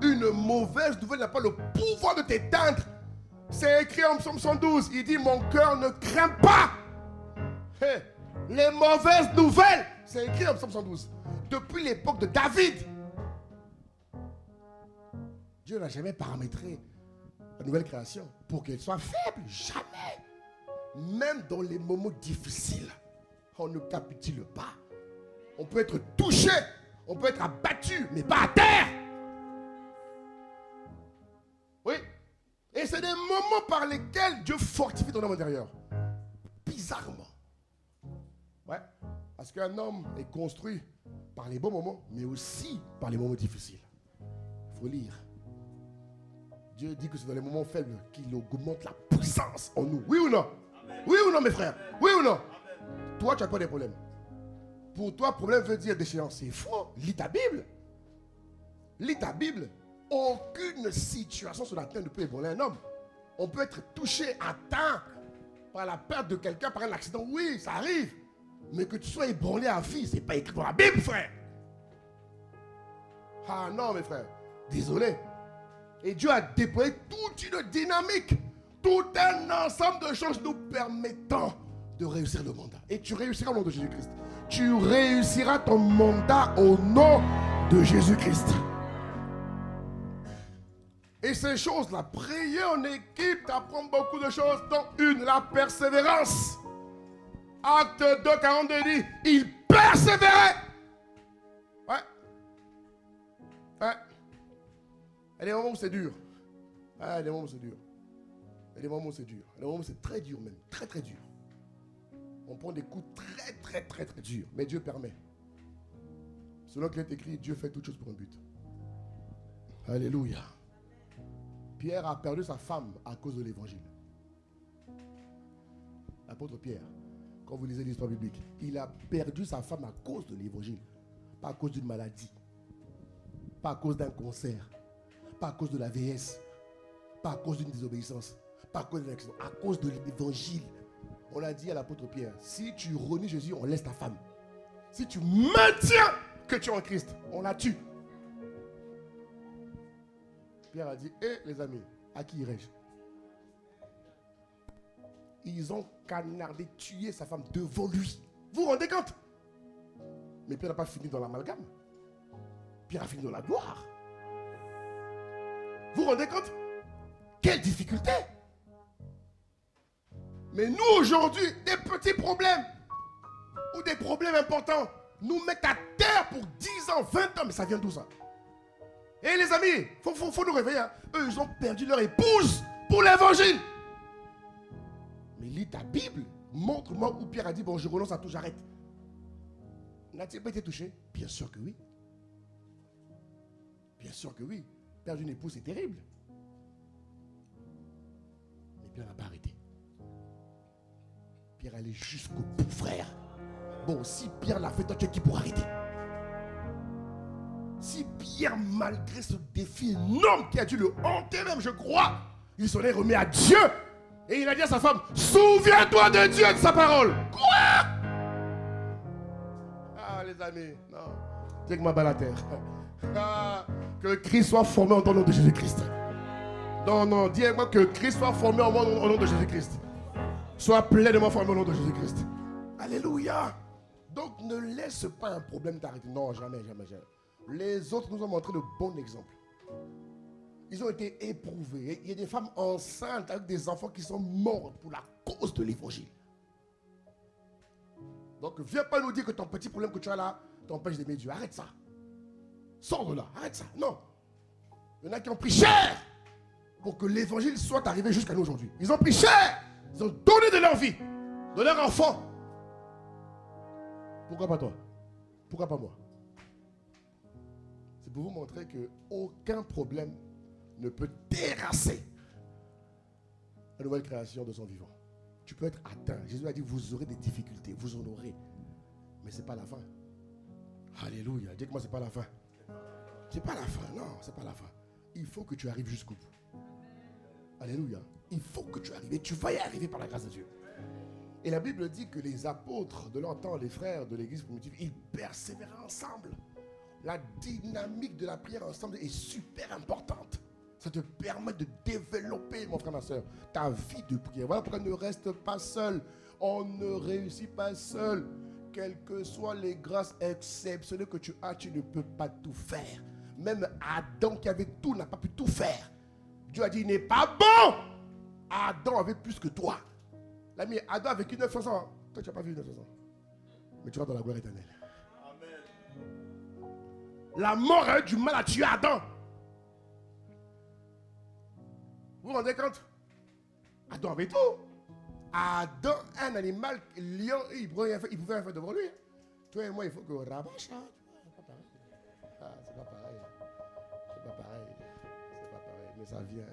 Une mauvaise nouvelle n'a pas le pouvoir de t'éteindre. C'est écrit en Psaume 112. Il dit, mon cœur ne craint pas. Hey, les mauvaises nouvelles. C'est écrit en Psaume 112. Depuis l'époque de David. Dieu n'a jamais paramétré la nouvelle création pour qu'elle soit faible. Jamais. Même dans les moments difficiles, on ne capitule pas. On peut être touché, on peut être abattu, mais pas à terre. Oui. Et c'est des moments par lesquels Dieu fortifie ton homme intérieur. Bizarrement. Ouais. Parce qu'un homme est construit par les bons moments, mais aussi par les moments difficiles. Il faut lire. Dieu dit que c'est dans les moments faibles qu'il augmente la puissance en nous. Oui ou non? Amen. Oui ou non, mes frères? Oui ou non? Amen. Toi, tu n'as pas de problème. Pour toi, problème veut dire déchéance. C'est faux. Lis ta Bible. Lis ta Bible. Aucune situation sur la terre ne peut ébranler un homme. On peut être touché, atteint par la perte de quelqu'un, par un accident. Oui, ça arrive. Mais que tu sois ébranlé à vie, ce n'est pas écrit dans la Bible, frère. Ah non, mes frères. Désolé. Et Dieu a déployé toute une dynamique, tout un ensemble de choses nous permettant de réussir le mandat. Et tu réussiras au nom de Jésus-Christ. Tu réussiras ton mandat au nom de Jésus-Christ. Et ces choses-là, prier en équipe, t'apprends beaucoup de choses, dont une, la persévérance. Acte 2, 42 dit, il persévérait. Ouais. Ouais. Il y a des moments où c'est dur. Il y a des moments où c'est dur. Il y a des moments où c'est dur. Il y a des moments où c'est très dur même. Très très dur. On prend des coups très très très très durs. Mais Dieu permet. Selon qu'il est écrit, Dieu fait toutes choses pour un but. Alléluia. Pierre a perdu sa femme à cause de l'évangile. L'apôtre Pierre, quand vous lisez l'histoire biblique, il a perdu sa femme à cause de l'évangile. Pas à cause d'une maladie. Pas à cause d'un concert. Pas à cause de la VS. Pas à cause d'une désobéissance. Pas à cause d'un accident. À cause de l'évangile. On a dit à l'apôtre Pierre, si tu renies Jésus, on laisse ta femme. Si tu maintiens que tu es en Christ, on la tue. Pierre a dit, les amis, à qui irai-je? Ils ont canardé, tué sa femme devant lui. Vous vous rendez compte? Mais Pierre n'a pas fini dans l'amalgame. Pierre a fini dans la gloire. Vous vous rendez compte? Quelle difficulté! Mais nous aujourd'hui, des petits problèmes ou des problèmes importants nous mettent à terre pour 10 ans, 20 ans. Mais ça vient d'où ça? Et les amis, faut nous réveiller. Hein. Eux, ils ont perdu leur épouse pour l'évangile. Mais lis ta Bible. Montre-moi où Pierre a dit, bon, je renonce à tout, j'arrête. N'a-t-il pas été touché? Bien sûr que oui. Bien sûr que oui. Perdre une épouse, c'est terrible. Mais Pierre n'a pas arrêté. Pierre allait jusqu'au bout, frère. Bon, si Pierre l'a fait, toi, tu es qui pour arrêter? Si Pierre, malgré ce défi énorme qui a dû le hanter même, je crois, il s'en est remis à Dieu. Et il a dit à sa femme, souviens-toi de Dieu et de sa parole. Quoi? Ah, les amis, non. Dieu que ma balle à terre. Ah, que Christ soit formé en ton nom de Jésus-Christ. Non, non, dis-moi que Christ soit formé au nom de Jésus-Christ. Sois pleinement formé au nom de Jésus-Christ. Alléluia. Donc ne laisse pas un problème t'arrêter. Non, jamais, jamais, jamais. Les autres nous ont montré de bons exemples. Ils ont été éprouvés. Il y a des femmes enceintes avec des enfants qui sont morts pour la cause de l'évangile. Donc viens pas nous dire que ton petit problème que tu as là t'empêche d'aimer Dieu. Arrête ça. Sors de là. Arrête ça. Non. Il y en a qui ont pris cher pour que l'évangile soit arrivé jusqu'à nous aujourd'hui. Ils ont pris cher. Ils ont donné de leur vie, de leur enfant. Pourquoi pas toi? Pourquoi pas moi? C'est pour vous montrer qu'aucun problème ne peut terrasser la nouvelle création de son vivant. Tu peux être atteint. Jésus a dit, vous aurez des difficultés, vous en aurez. Mais ce n'est pas la fin. Alléluia. Dis-moi, ce n'est pas la fin. Ce n'est pas la fin, non, ce n'est pas la fin. Il faut que tu arrives jusqu'au bout. Alléluia. Il faut que tu arrives. Et tu vas y arriver par la grâce de Dieu. Et la Bible dit que les apôtres de leur temps, les frères de l'église primitive, ils persévéraient ensemble. La dynamique de la prière ensemble est super importante. Ça te permet de développer, mon frère, ma soeur, ta vie de prière. Voilà pourquoi ne reste pas seul. On ne réussit pas seul. Quelles que soient les grâces exceptionnelles que tu as, tu ne peux pas tout faire. Même Adam qui avait tout n'a pas pu tout faire. Dieu a dit, il n'est pas bon. Adam avait plus que toi. L'ami, Adam a vécu 900 ans. Toi, tu n'as pas vécu 900 ans. Mais tu vas dans la gloire éternelle. Amen. La mort a eu du mal à tuer Adam. Vous vous rendez compte? Adam avait tout. Adam, un animal, lion, il pouvait rien faire devant lui. Toi et moi, il faut que rabâche. Hein? C'est pas pareil. Ah, c'est pas pareil. C'est pas pareil. C'est pas pareil. Mais ça vient.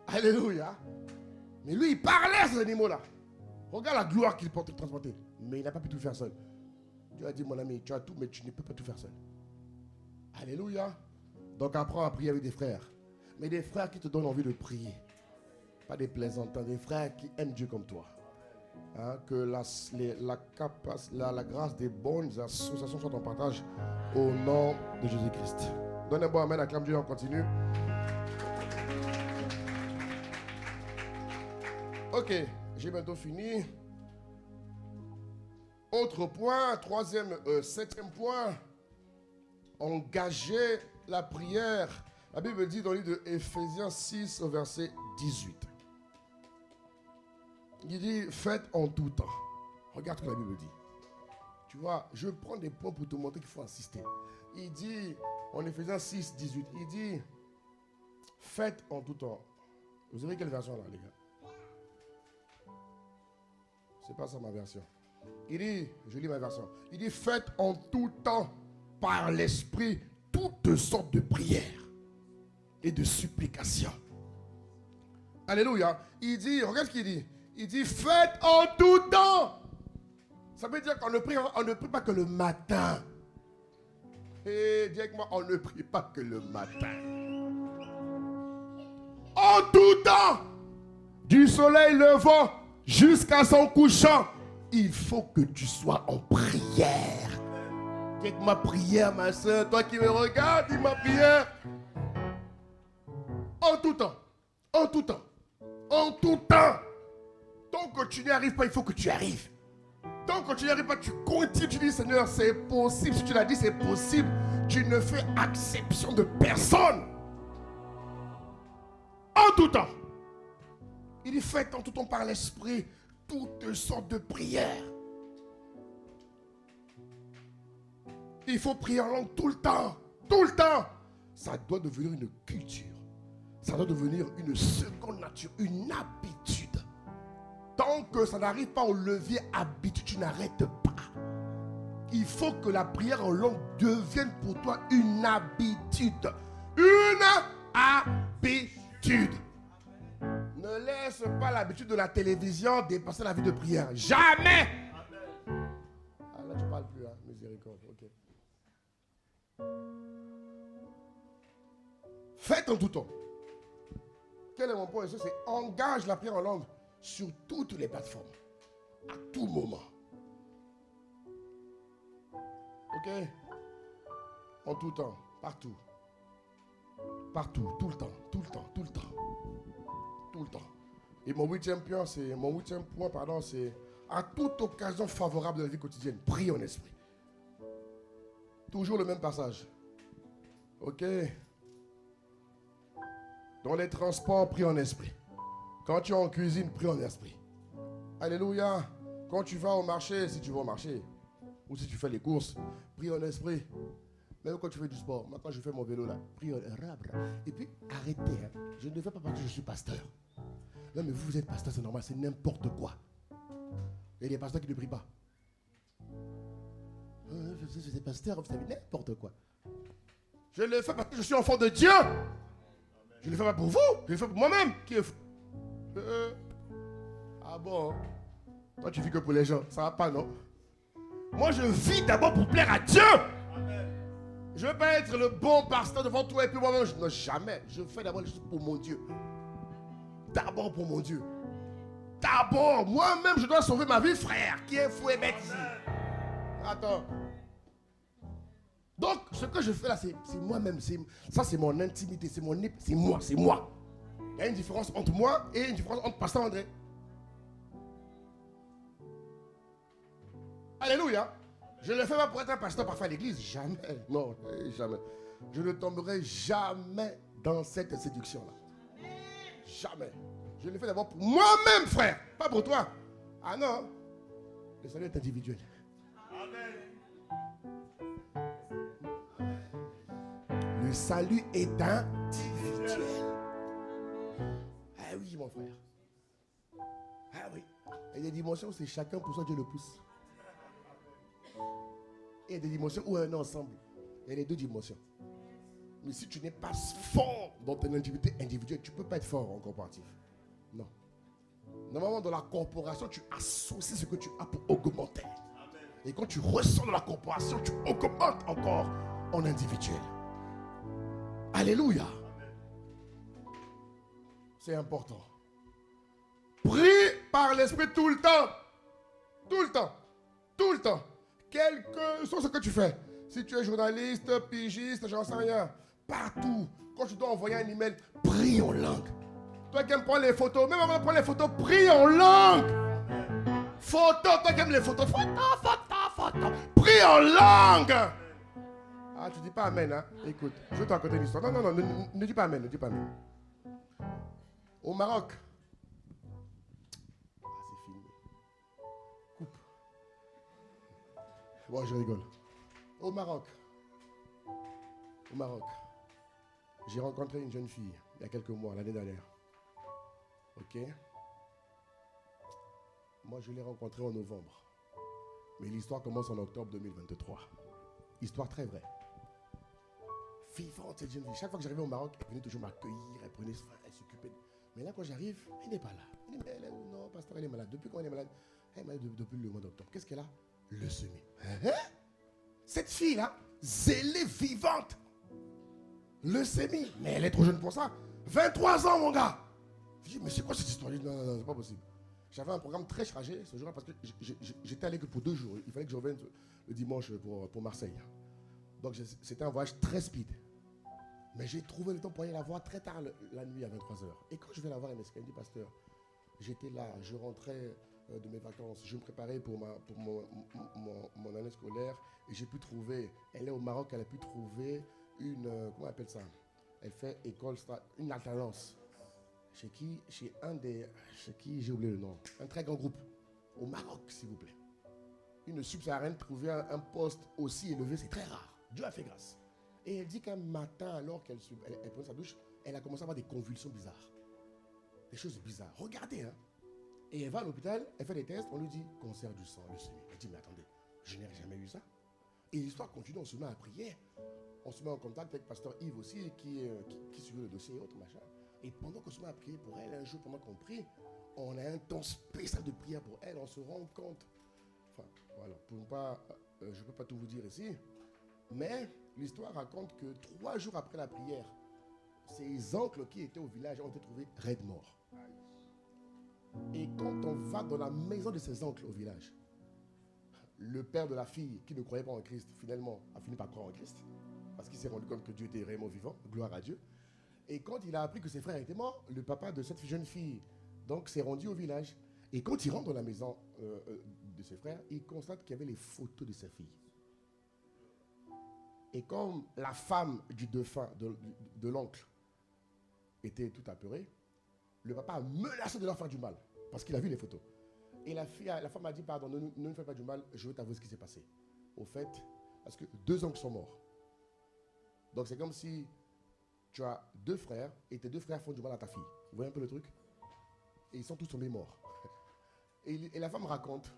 Alléluia. Mais lui, il parlait à ces animaux-là. Regarde la gloire qu'il porte transporter. Mais il n'a pas pu tout faire seul. Dieu a dit, mon ami, tu as tout, mais tu ne peux pas tout faire seul. Alléluia. Donc apprends à prier avec des frères. Mais des frères qui te donnent envie de prier. Pas des plaisantins, des frères qui aiment Dieu comme toi. Hein, que la grâce des bonnes associations soit en partage au nom de Jésus-Christ. Donnez-moi un amen, acclame Dieu, on continue. Ok, j'ai bientôt fini. Autre point, septième point, engager la prière. La Bible dit dans le livre de Éphésiens 6, au verset 18. Il dit, faites en tout temps. Regarde ce que la Bible dit. Tu vois, je prends des points pour te montrer qu'il faut insister. Il dit, en Éphésiens 6, 18, il dit, faites en tout temps. Vous avez quelle version là, les gars? C'est pas ça ma version. Il dit, je lis ma version. Il dit, faites en tout temps, par l'esprit, toutes sortes de prières et de supplications. Alléluia. Il dit, regarde ce qu'il dit. Il dit, faites en tout temps. Ça veut dire qu'on ne prie pas que le matin. Et dis avec moi, on ne prie pas que le matin. En tout temps, du soleil levant jusqu'à son couchant, il faut que tu sois en prière. Dis avec ma prière, ma soeur, toi qui me regardes, dis ma prière. En tout temps, en tout temps, en tout temps. Tant que tu n'y arrives pas, il faut que tu arrives. Tant que tu n'y arrives pas, tu continues, tu dis, Seigneur, c'est possible. Si tu l'as dit, c'est possible. Tu ne fais exception de personne. En tout temps. Il dit, faites en tout temps par l'esprit toutes sortes de prières. Il faut prier en langue tout le temps. Tout le temps. Ça doit devenir une culture. Ça doit devenir une seconde nature, une habitude. Tant que ça n'arrive pas au levier habitude, tu n'arrêtes pas. il faut que la prière en langue devienne pour toi une habitude. Une habitude. Ne laisse pas l'habitude de la télévision dépasser la vie de prière. Jamais. Ah là, tu ne parles plus, hein? Miséricorde. Ok. Faites en tout temps. Quel est mon point ici? C'est engage la prière en langue sur toutes les plateformes. À tout moment. Ok? En tout temps. Partout. Partout. Tout le temps. Tout le temps. Tout le temps. Tout le temps. Et mon huitième point, c'est à toute occasion favorable de la vie quotidienne, prie en esprit. Toujours le même passage. Ok? Dans les transports, prie en esprit. Quand tu es en cuisine, prie en esprit. Alléluia. Quand tu vas au marché, si tu vas au marché, ou si tu fais les courses, prie en esprit. Même quand tu fais du sport, moi quand je fais mon vélo là, prie en esprit. Et puis arrêtez, hein. Je ne fais pas parce que je suis pasteur. Non mais vous êtes pasteur, c'est normal, c'est n'importe quoi. Il y a des pasteurs qui ne prient pas. Vous êtes pasteur, vous savez n'importe quoi. Je le fais parce que je suis enfant de Dieu. Je ne le fais pas pour vous, je le fais pour moi-même. Qui est fou? Ah bon? Toi tu vis que pour les gens, ça va pas non? Moi je vis d'abord pour plaire à Dieu. Je ne veux pas être le bon pasteur devant toi et puis moi-même, non jamais. Je fais d'abord les choses pour mon Dieu. D'abord pour mon Dieu. D'abord, moi-même je dois sauver ma vie, frère. Qui est fou et bête ici? Attends. Donc, ce que je fais là, c'est moi-même. Ça, c'est mon intimité. C'est moi. Il y a une différence entre moi et une différence entre Pasteur André. Alléluia. Je ne le fais pas pour être un pasteur parfait à l'église. Jamais. Non, jamais. Je ne tomberai jamais dans cette séduction-là. Jamais. Je le fais d'abord pour moi-même, frère. Pas pour toi. Ah non. Le salut est individuel. Le salut est individuel. Ah oui, mon frère. Ah oui. Il y a des dimensions où c'est chacun pour soi, Dieu le pousse. Et il y a des dimensions où on est ensemble. Il y a les deux dimensions. Mais si tu n'es pas fort dans ton intimité individuelle, tu ne peux pas être fort en corporatif. Non. Normalement, dans la corporation, tu associes ce que tu as pour augmenter. Et quand tu ressens dans la corporation, tu augmentes encore en individuel. Alléluia. C'est important. Prie par l'esprit tout le temps. Tout le temps. Tout le temps. Quel que soit ce que tu fais. Si tu es journaliste, pigiste, j'en sais rien. Partout. Quand tu dois envoyer un email, prie en langue. Toi qui aimes prendre les photos, même avant de prendre les photos, prie en langue. Photo, toi qui aimes les photos, photo. Prie en langue. Ah, tu dis pas amen, hein? Écoute, je vais te raconter une histoire. Non, ne dis pas amen, ne dis pas amen. Au Maroc. Ah, c'est fini. Coupe. Bon, je rigole. Au Maroc, j'ai rencontré une jeune fille il y a quelques mois, l'année dernière. Ok? Moi, je l'ai rencontrée en novembre. Mais l'histoire commence en octobre 2023. Histoire très vraie. Vivante, cette jeune fille. Chaque fois que j'arrivais au Maroc, elle venait toujours m'accueillir, elle prenait soin, elle s'occupait. Mais là, quand j'arrive, elle n'est pas là. Elle dit, mais elle est où? Non, pasteur, elle est malade. Depuis quand elle est malade? Elle est malade depuis le mois d'octobre. Qu'est-ce qu'elle a? Leucémie. Hein? Cette fille-là, zélée, vivante. Leucémie. Mais elle est trop jeune pour ça. 23 ans, mon gars. Je dis, mais c'est quoi cette histoire? Je dis, non, c'est pas possible. J'avais un programme très chargé ce jour-là parce que j'étais allé que pour 2 jours. Il fallait que je revienne le dimanche pour Marseille. Donc c'était un voyage très speed. Mais j'ai trouvé le temps pour aller la voir très tard la nuit à 23h. Et quand je vais la voir, elle me dit, pasteur, j'étais là, je rentrais de mes vacances, je me préparais pour mon année scolaire et j'ai pu trouver, elle est au Maroc, elle a pu trouver une, comment on appelle ça? Elle fait école, une alternance. Chez qui, j'ai oublié le nom, un très grand groupe, au Maroc, s'il vous plaît. Une subsaharienne trouver un poste aussi élevé, c'est très rare. Dieu a fait grâce. Et elle dit qu'un matin, alors qu'elle prenait sa douche, elle a commencé à avoir des convulsions bizarres. Des choses bizarres. Regardez, hein. Et elle va à l'hôpital, elle fait des tests, on lui dit cancer du sang, leucémie. Elle dit, mais attendez, je n'ai jamais eu ça. Et l'histoire continue, on se met à prier. On se met en contact avec pasteur Yves aussi, qui suivait le dossier et autres, machin. Et pendant qu'on se met à prier pour elle, un jour, pendant qu'on prie, on a un temps spécial de prière pour elle, on se rend compte. Enfin, voilà, je ne peux pas tout vous dire ici, mais l'histoire raconte que 3 jours après la prière, ses oncles qui étaient au village ont été trouvés raides morts. Et quand on va dans la maison de ses oncles au village, le père de la fille qui ne croyait pas en Christ, finalement, a fini par croire en Christ, parce qu'il s'est rendu compte que Dieu était réellement vivant, gloire à Dieu. Et quand il a appris que ses frères étaient morts, le papa de cette jeune fille donc s'est rendu au village. Et quand il rentre dans la maison de ses frères, il constate qu'il y avait les photos de sa fille. Et comme la femme du défunt, de l'oncle, était tout apeurée, le papa a menacé de leur faire du mal, parce qu'il a vu les photos. Et la femme a dit, pardon, ne nous faites pas du mal, je veux t'avouer ce qui s'est passé. Au fait, parce que 2 oncles sont morts. Donc c'est comme si tu as 2 frères, et tes 2 frères font du mal à ta fille. Vous voyez un peu le truc? Et ils sont tous tombés morts. Et la femme raconte,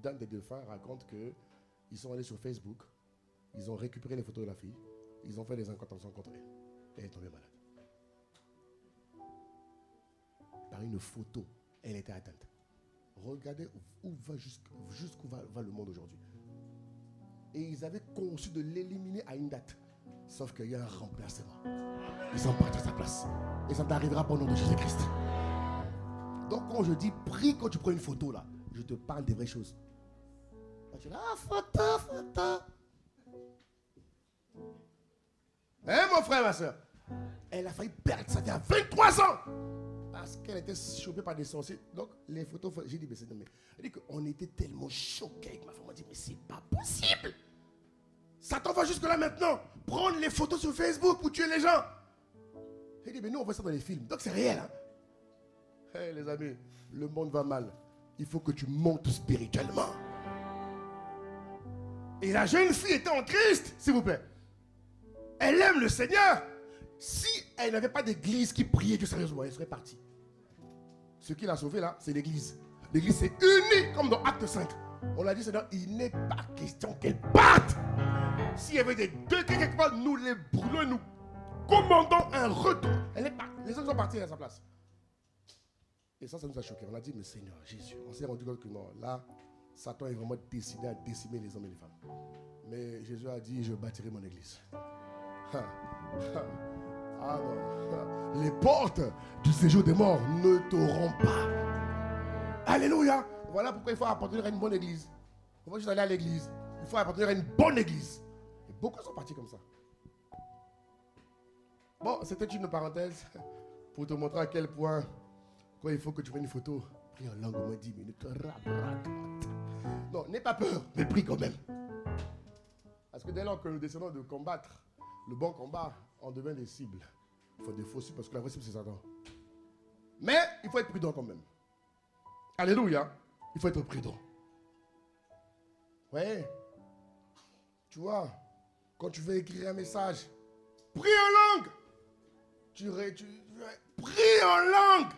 d'un des défunts raconte qu'ils sont allés sur Facebook, ils ont récupéré les photos de la fille, ils ont fait des incantations contre elle. Et elle est tombée malade. Par une photo, elle était atteinte. Regardez jusqu'où va le monde aujourd'hui. Et ils avaient conçu de l'éliminer à une date. Sauf qu'il y a un remplacement. Ils sont partis à sa place. Et ça t'arrivera pas au nom de Jésus-Christ. Donc quand je dis prie quand tu prends une photo là, je te parle des vraies choses. Quand tu dis photo. Hein mon frère, ma soeur? Elle a failli perdre sa vie à 23 ans. Parce qu'elle était chopée par des sorciers. Donc les photos, j'ai dit, mais c'est dommage. Elle dit qu'on était tellement choqués avec ma femme. On dit, mais c'est pas possible. Satan va jusque là maintenant. Prendre les photos sur Facebook pour tuer les gens. Elle dit, mais nous on voit ça dans les films. Donc c'est réel. Hein? Hey, les amis, le monde va mal. Il faut que tu montes spirituellement. Et la jeune fille était en Christ, s'il vous plaît. Elle aime le Seigneur. Si elle n'avait pas d'église qui priait Dieu sérieusement, elle serait partie. Ce qui l'a sauvée là, c'est l'église. L'église s'est unie comme dans Acte 5. On l'a dit, Seigneur, il n'est pas question qu'elle parte. S'il y avait des degrés quelque part, nous les brûlons et nous commandons un retour. Elle est partie. Les autres sont partis à sa place. Et ça nous a choqués. On a dit, mais Seigneur, Jésus, on s'est rendu compte que non, là, Satan est vraiment décidé à décimer les hommes et les femmes. Mais Jésus a dit, je bâtirai mon église. Ah non. Les portes du séjour des morts ne t'auront pas. Alléluia. Voilà pourquoi il faut appartenir à une bonne église. Il ne faut pas juste aller à l'église. Il faut appartenir à une bonne église. Et beaucoup sont partis comme ça. Bon, c'était une parenthèse pour te montrer à quel point, quand il faut que tu prennes une photo, prie en langue au moins 10 minutes. Non, n'aie pas peur, mais prie quand même. Parce que dès lors que nous décidons de combattre le bon combat, on devient des cibles. Il faut des faux cibles parce que la vraie cible c'est Satan. Mais il faut être prudent quand même. Alléluia. Il faut être prudent. Ouais. Tu vois, quand tu veux écrire un message, prie en langue. Prie en langue.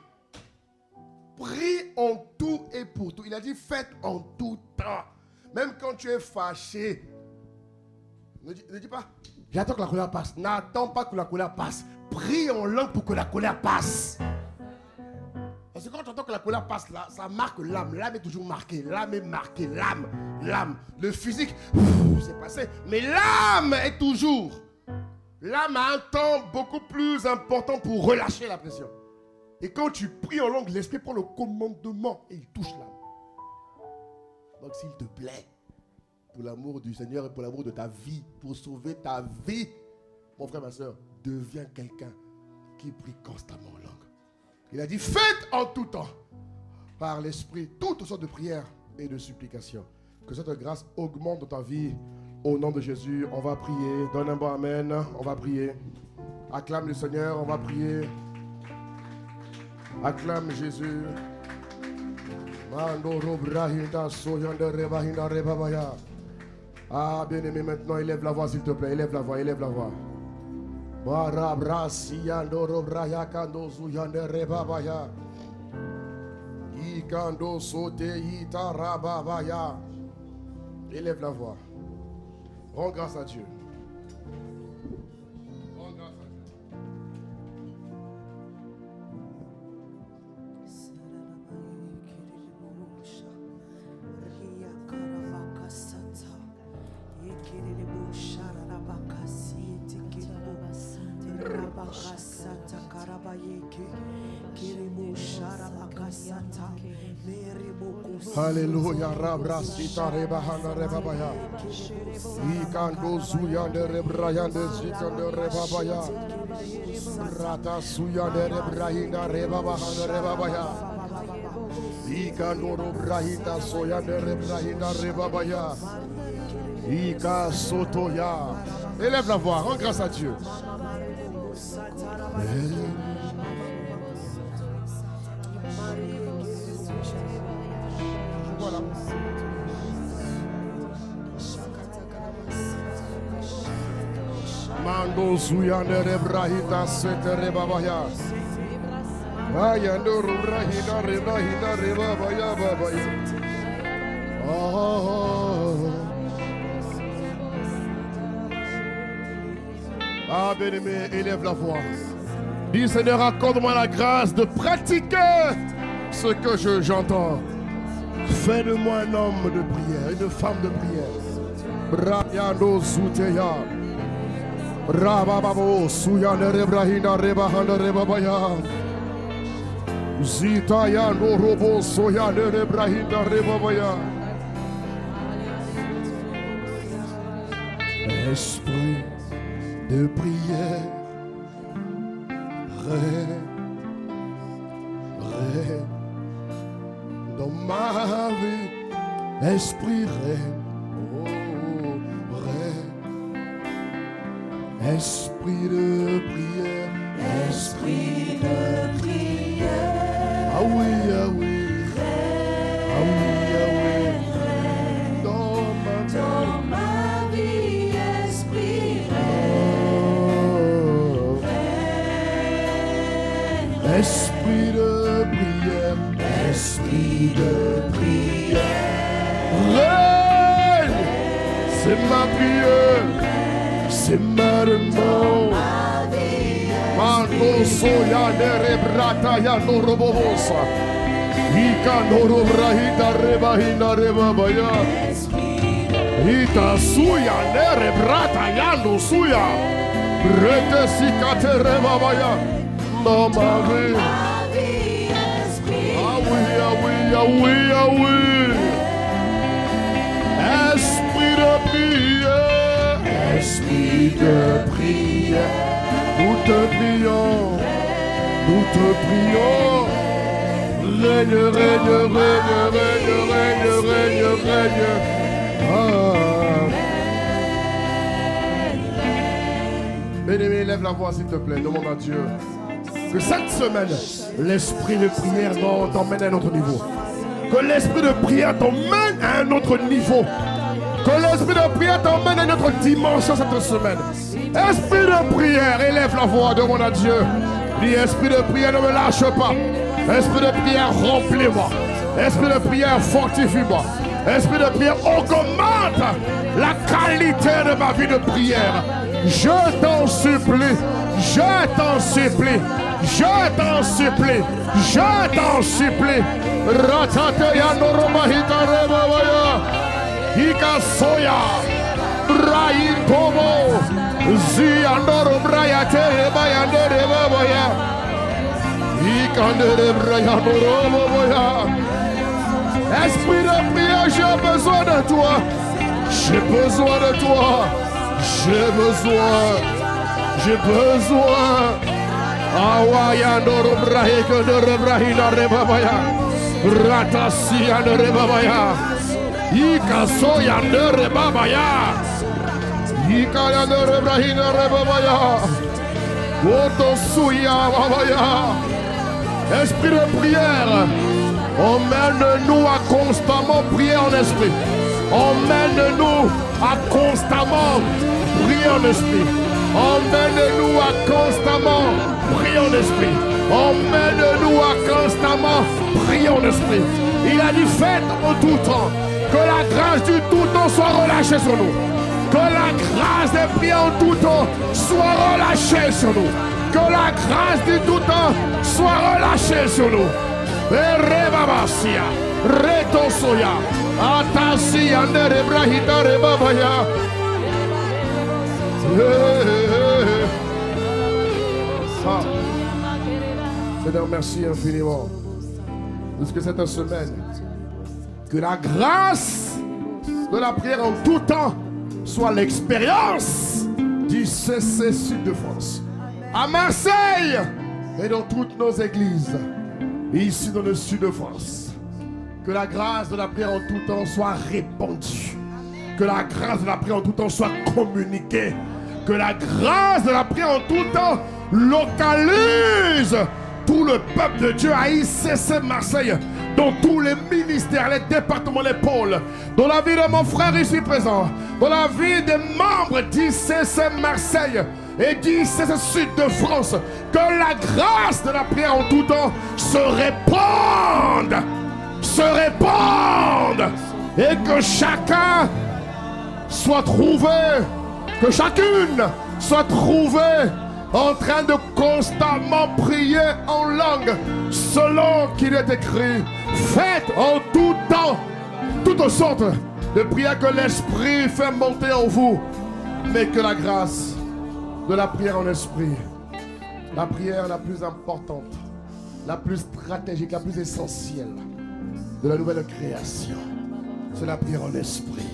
Prie en tout et pour tout. Il a dit faites en tout temps. Même quand tu es fâché. Ne dis pas, j'attends que la colère passe. N'attends pas que la colère passe. Prie en langue pour que la colère passe. Parce que quand tu attends que la colère passe, là, ça marque l'âme. L'âme est toujours marquée. L'âme est marquée. L'âme. Le physique, c'est passé. Mais l'âme est toujours. L'âme a un temps beaucoup plus important pour relâcher la pression. Et quand tu pries en langue, l'esprit prend le commandement et il touche l'âme. Donc s'il te plaît, pour l'amour du Seigneur et pour l'amour de ta vie, pour sauver ta vie, mon frère, ma soeur, deviens quelqu'un qui prie constamment en langue. Il a dit, faites en tout temps, par l'Esprit, toutes sortes de prières et de supplications. Que cette grâce augmente dans ta vie. Au nom de Jésus, on va prier. Donne un bon amen. On va prier. Acclame le Seigneur, on va prier. Acclame Jésus. Ah, bien-aimé, maintenant, élève la voix, s'il te plaît. Élève la voix, élève la voix. Ikando sote itarababaya. Élève la voix. Rends grâce à Dieu. Rends grâce à Dieu. Alléluia, Rabrasita Rebahana Rebabaya. Ikando Zuyande Rebrayande Zikande Rebabaya. Rata Suyande Rebrahina Rebabahana Rebabaya. Ikando Rebrahina Soyande Rebrahina Rebabaya. Ika Sotoya. Élève la voix, rends grâce à Dieu. Voilà. Mando Zuyande Rebrahita Sete Rebabaya. Ayando Rebrahina Rebrahina Rebabaya Babaya. Oh. Ah, bien-aimé, élève la voix. Dis, Seigneur, accorde-moi la grâce de pratiquer ce que j'entends. Fais de moi un homme de prière, une femme de prière. Brayando Zuteya. Rabababo, Suyane Rebrahina Rebahanda Rebabaya. Zitaya no Robo, Soyane Rebrahina Rebabaya. Esprit de prière, règne dans ma vie, esprit règne, oh, règne, esprit de prière, esprit de prière, ah oui, ah oui, ah oui, ah oui, dans ma vie, esprit esprit de prière, esprit de prière, règne, c'est ma prière, c'est ma demande. Mando soya nere brata ya no robobosa, ika no robrahita rebahina rebabaya, ita suya nere brata ya no suya, rete sikate rebabaya. Dans ma vie, ah oui, ah oui, ah oui, ah oui. Esprit de prière, esprit de prière, nous te prions, nous te prions. Règne, règne, règne, règne, règne, règne, règne. Ah. Bien-aimé, lève la voix s'il te plaît, demande à Dieu. Que cette semaine, l'esprit de prière t'emmène à un autre niveau. Que l'esprit de prière t'emmène à un autre niveau. Que l'esprit de prière t'emmène à une autre dimension cette semaine. Esprit de prière, élève la voix, demande à Dieu. Dis, esprit de prière, ne me lâche pas. Esprit de prière, remplis-moi. Esprit de prière, fortifie-moi. Esprit de prière, augmente la qualité de ma vie de prière. Je t'en supplie. Je t'en supplie. Je t'en supplie, je t'en supplie. Ratateya noromahita rebabaya. Ika soya. Brain tomo. Ziandoro brayate rebaya rebabaya. Ika nerebraya noromabaya. Esprit de prière, j'ai besoin de toi. J'ai besoin de toi. J'ai besoin. J'ai besoin. Awaya ndoro brahika ndoro brahina rebabaya. Ratasia ndoro rebabaya. Ika soya ndoro rebabaya. Ika ndoro brahina rebabaya. Oto suya babaya. Esprit de prière, emmène-nous à constamment prier en esprit. Emmène-nous à constamment prier en esprit. Emmène-nous à constamment prier en esprit. Emmène-nous à constamment prier en esprit. Il a dit faites en tout temps Que la grâce du tout temps soit relâchée sur nous. Que la grâce des prières en tout temps soit relâchée sur nous. Que la grâce du tout temps soit relâchée sur nous. Rebabasia, Retosoya, Atasi, Andere Brahita, Rebabaya. Seigneur, merci infiniment. Parce que cette semaine, que la grâce de la prière en tout temps soit l'expérience du CC Sud de France. À Marseille et dans toutes nos églises, ici dans le Sud de France. Que la grâce de la prière en tout temps soit répandue. Que la grâce de la prière en tout temps soit communiquée. Que la grâce de la prière en tout temps localise tout le peuple de Dieu à ICC Marseille, dans tous les ministères, les départements, les pôles, dans la vie de mon frère ici présent, dans la vie des membres d'ICC Marseille et d'ICC Sud de France. Que la grâce de la prière en tout temps se répande, et que chacun soit trouvé, que chacune soit trouvée en train de constamment prier en langue, selon qu'il est écrit. Faites en tout temps toutes sortes de prières que l'Esprit fait monter en vous, mais que la grâce de la prière en esprit, la prière la plus importante, la plus stratégique, la plus essentielle de la nouvelle création, c'est la prière en esprit.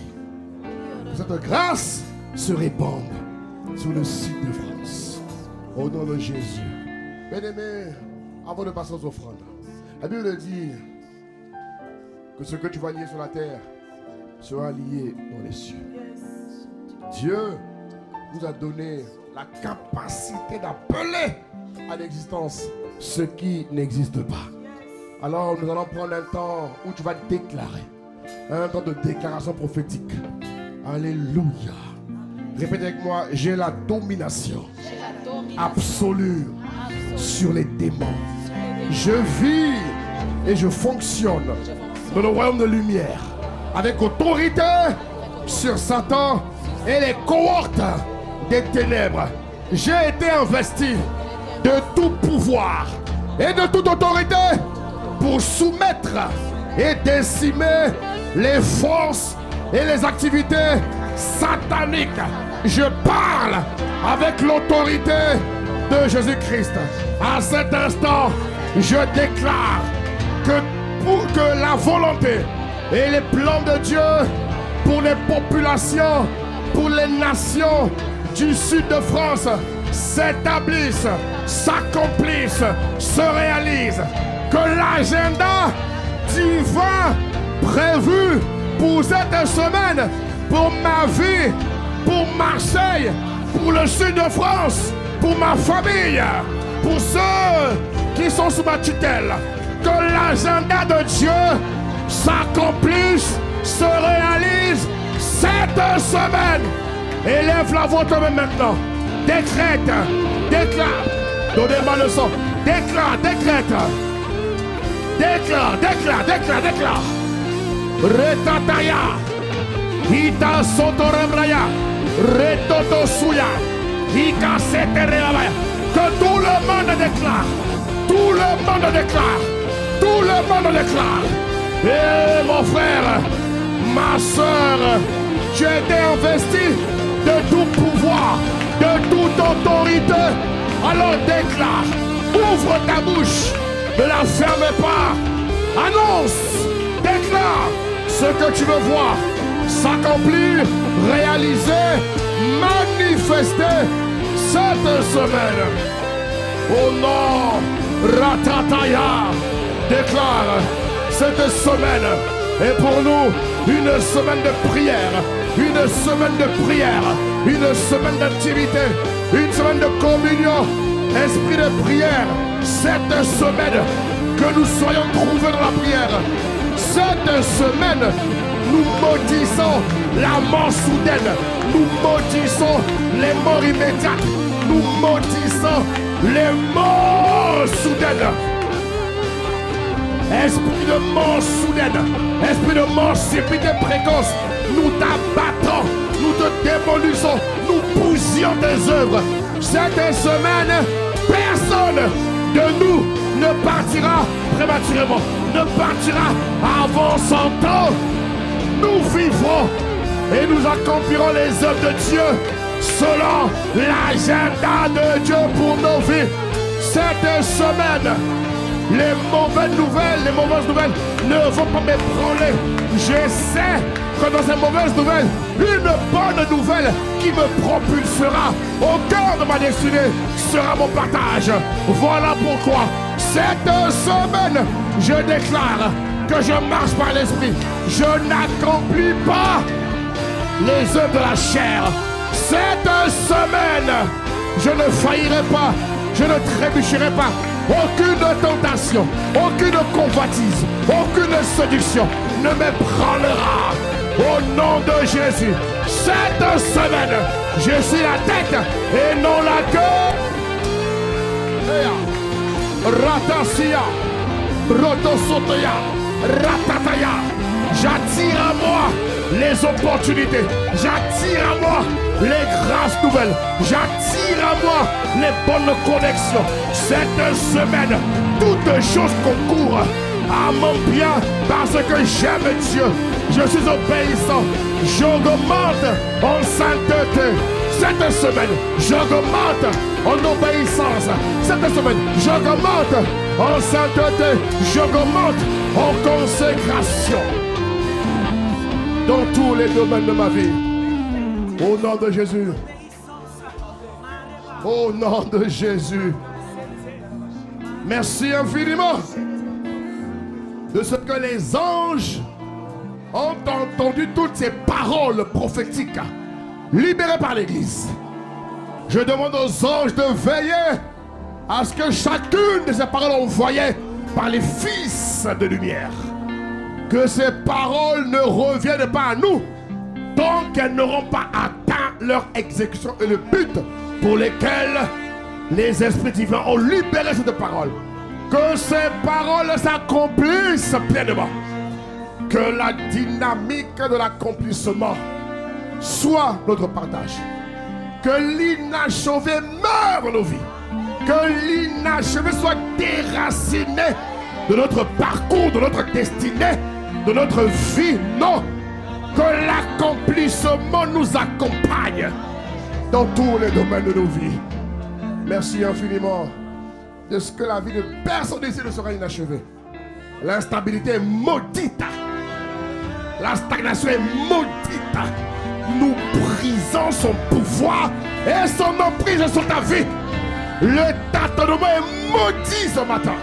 Que cette grâce se répande sur le site de France. Au nom de Jésus. Bien-aimés, avant de passer aux offrandes, la Bible dit que ce que tu vas lier sur la terre sera lié dans les cieux. Dieu nous a donné la capacité d'appeler à l'existence ce qui n'existe pas. Alors nous allons prendre un temps où tu vas déclarer, un temps de déclaration prophétique. Alléluia. Répète avec moi, j'ai la domination absolue sur les démons. Je vis et je fonctionne dans le royaume de lumière avec autorité sur Satan et les cohortes des ténèbres. J'ai été investi de tout pouvoir et de toute autorité pour soumettre et décimer les forces et les activités sataniques. Je parle avec l'autorité de Jésus-Christ. À cet instant, je déclare que la volonté et les plans de Dieu pour les populations, pour les nations du sud de France s'établissent, s'accomplissent, se réalisent. Que l'agenda divin prévu pour cette semaine, pour ma vie, pour Marseille, pour le sud de France, pour ma famille, pour ceux qui sont sous ma tutelle, que l'agenda de Dieu s'accomplisse, se réalise cette semaine. Élève la voix toi-même maintenant. Décrète, déclare. Donnez-moi le son. Déclare, décrète. Déclare, déclare, déclare, déclare. Retataya. Ita sotorebraya. Retotosuya. Ika seterelabaya. Que tout le monde déclare. Tout le monde déclare. Tout le monde déclare. Et mon frère, ma soeur, tu as été investi de tout pouvoir, de toute autorité. Alors déclare, ouvre ta bouche, ne la ferme pas. Annonce, déclare ce que tu veux voir s'accomplir, réaliser, manifester cette semaine. Au nom, Ratataya, déclare, cette semaine est pour nous une semaine de prière, une semaine de prière, une semaine d'activité, une semaine de communion, esprit de prière. Cette semaine, que nous soyons trouvés dans la prière. Cette semaine, nous maudissons la mort soudaine, nous maudissons les morts immédiates, nous maudissons les morts soudaines. esprit de mort soudaine, esprit de mort subite et précoce, nous t'abattons, nous te démolissons, nous bousions tes œuvres. Cette semaine, personne de nous ne partira prématurément, ne partira avant son temps. Nous vivrons et nous accomplirons les œuvres de Dieu selon l'agenda de Dieu pour nos vies. Cette semaine, les mauvaises nouvelles ne vont pas m'ébranler. Je sais que dans ces mauvaises nouvelles, une bonne nouvelle qui me propulsera au cœur de ma destinée sera mon partage. Voilà pourquoi cette semaine, je déclare que je marche par l'esprit. Je n'accomplis pas les œuvres de la chair. Cette semaine, je ne faillirai pas, je ne trébucherai pas. Aucune tentation, aucune convoitise, aucune séduction ne m'ébranlera. Au nom de Jésus, cette semaine, je suis la tête et non la queue. Ratasia, Rotosotoya, Ratataya. J'attire à moi les opportunités. J'attire à moi les grâces nouvelles. J'attire à moi les bonnes connexions. Cette semaine, toutes choses concourent à mon bien parce que j'aime Dieu. Je suis obéissant. J'augmente en sainteté. Cette semaine, j'augmente en obéissance. Cette semaine, j'augmente en sainteté. J'augmente en consécration. Dans tous les domaines de ma vie. Au nom de Jésus. Au nom de Jésus. Merci infiniment de ce que les anges ont entendu toutes ces paroles prophétiques libérées par l'Église. Je demande aux anges de veiller à ce que chacune de ces paroles envoyées par les fils de lumière, que ces paroles ne reviennent pas à nous tant qu'elles n'auront pas atteint leur exécution et le but pour lesquels les esprits divins ont libéré cette parole. Que ces paroles s'accomplissent pleinement. Que la dynamique de l'accomplissement soit notre partage. Que l'inachevé meure dans nos vies. Que l'inachevé soit déraciné de notre parcours, de notre destinée, de notre vie. Non. Que l'accomplissement nous accompagne dans tous les domaines de nos vies. Merci infiniment de ce que la vie de personne ici ne sera inachevée. L'instabilité est maudite. La stagnation est maudite. Nous brisons son pouvoir et son emprise sur ta vie. Le tâtonnement est maudit ce matin.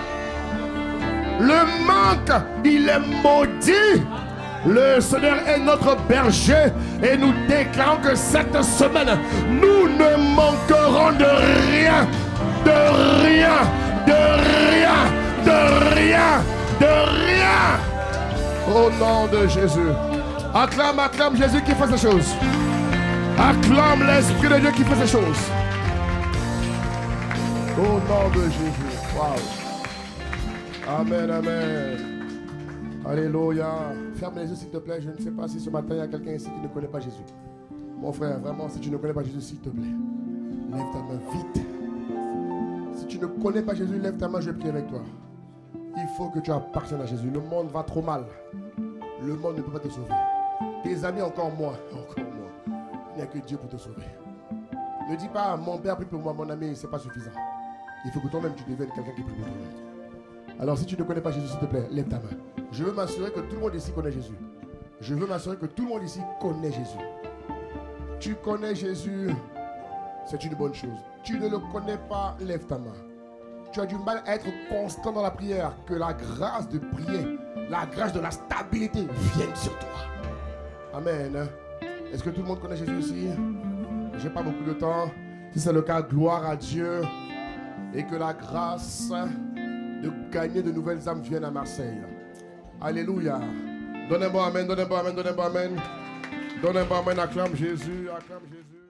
Le manque, il est maudit. Le Seigneur est notre berger et nous déclarons que cette semaine, nous ne manquerons de rien, de rien, de rien, de rien, de rien. Au nom de Jésus. Acclame, acclame Jésus qui fait ces choses. Acclame l'Esprit de Dieu qui fait ces choses. Au nom de Jésus. Wow. Amen, amen. Alléluia. Ferme les yeux s'il te plaît. Je ne sais pas si ce matin il y a quelqu'un ici qui ne connaît pas Jésus. Mon frère, vraiment, si tu ne connais pas Jésus, s'il te plaît, lève ta main vite. Si tu ne connais pas Jésus, lève ta main, je vais prier avec toi. Il faut que tu appartiennes à Jésus. Le monde va trop mal. Le monde ne peut pas te sauver. Tes amis encore moins. Encore moins. Il n'y a que Dieu pour te sauver. Ne dis pas, mon père prie pour moi, mon ami, c'est pas suffisant. Il faut que toi-même tu deviennes quelqu'un qui prie pour toi. Alors si tu ne connais pas Jésus, s'il te plaît, lève ta main. Je veux m'assurer que tout le monde ici connaît Jésus. Je veux m'assurer que tout le monde ici connaît Jésus. Tu connais Jésus, c'est une bonne chose. Tu ne le connais pas, lève ta main. Tu as du mal à être constant dans la prière. Que la grâce de prier, la grâce de la stabilité vienne sur toi. Amen. Est-ce que tout le monde connaît Jésus ici? Je n'ai pas beaucoup de temps. Si c'est le cas, gloire à Dieu. Et que la grâce de gagner de nouvelles âmes vienne à Marseille. Alléluia. Donnez-moi amen, donnez-moi amen, donnez-moi amen. Donnez-moi amen, acclame Jésus, acclame Jésus.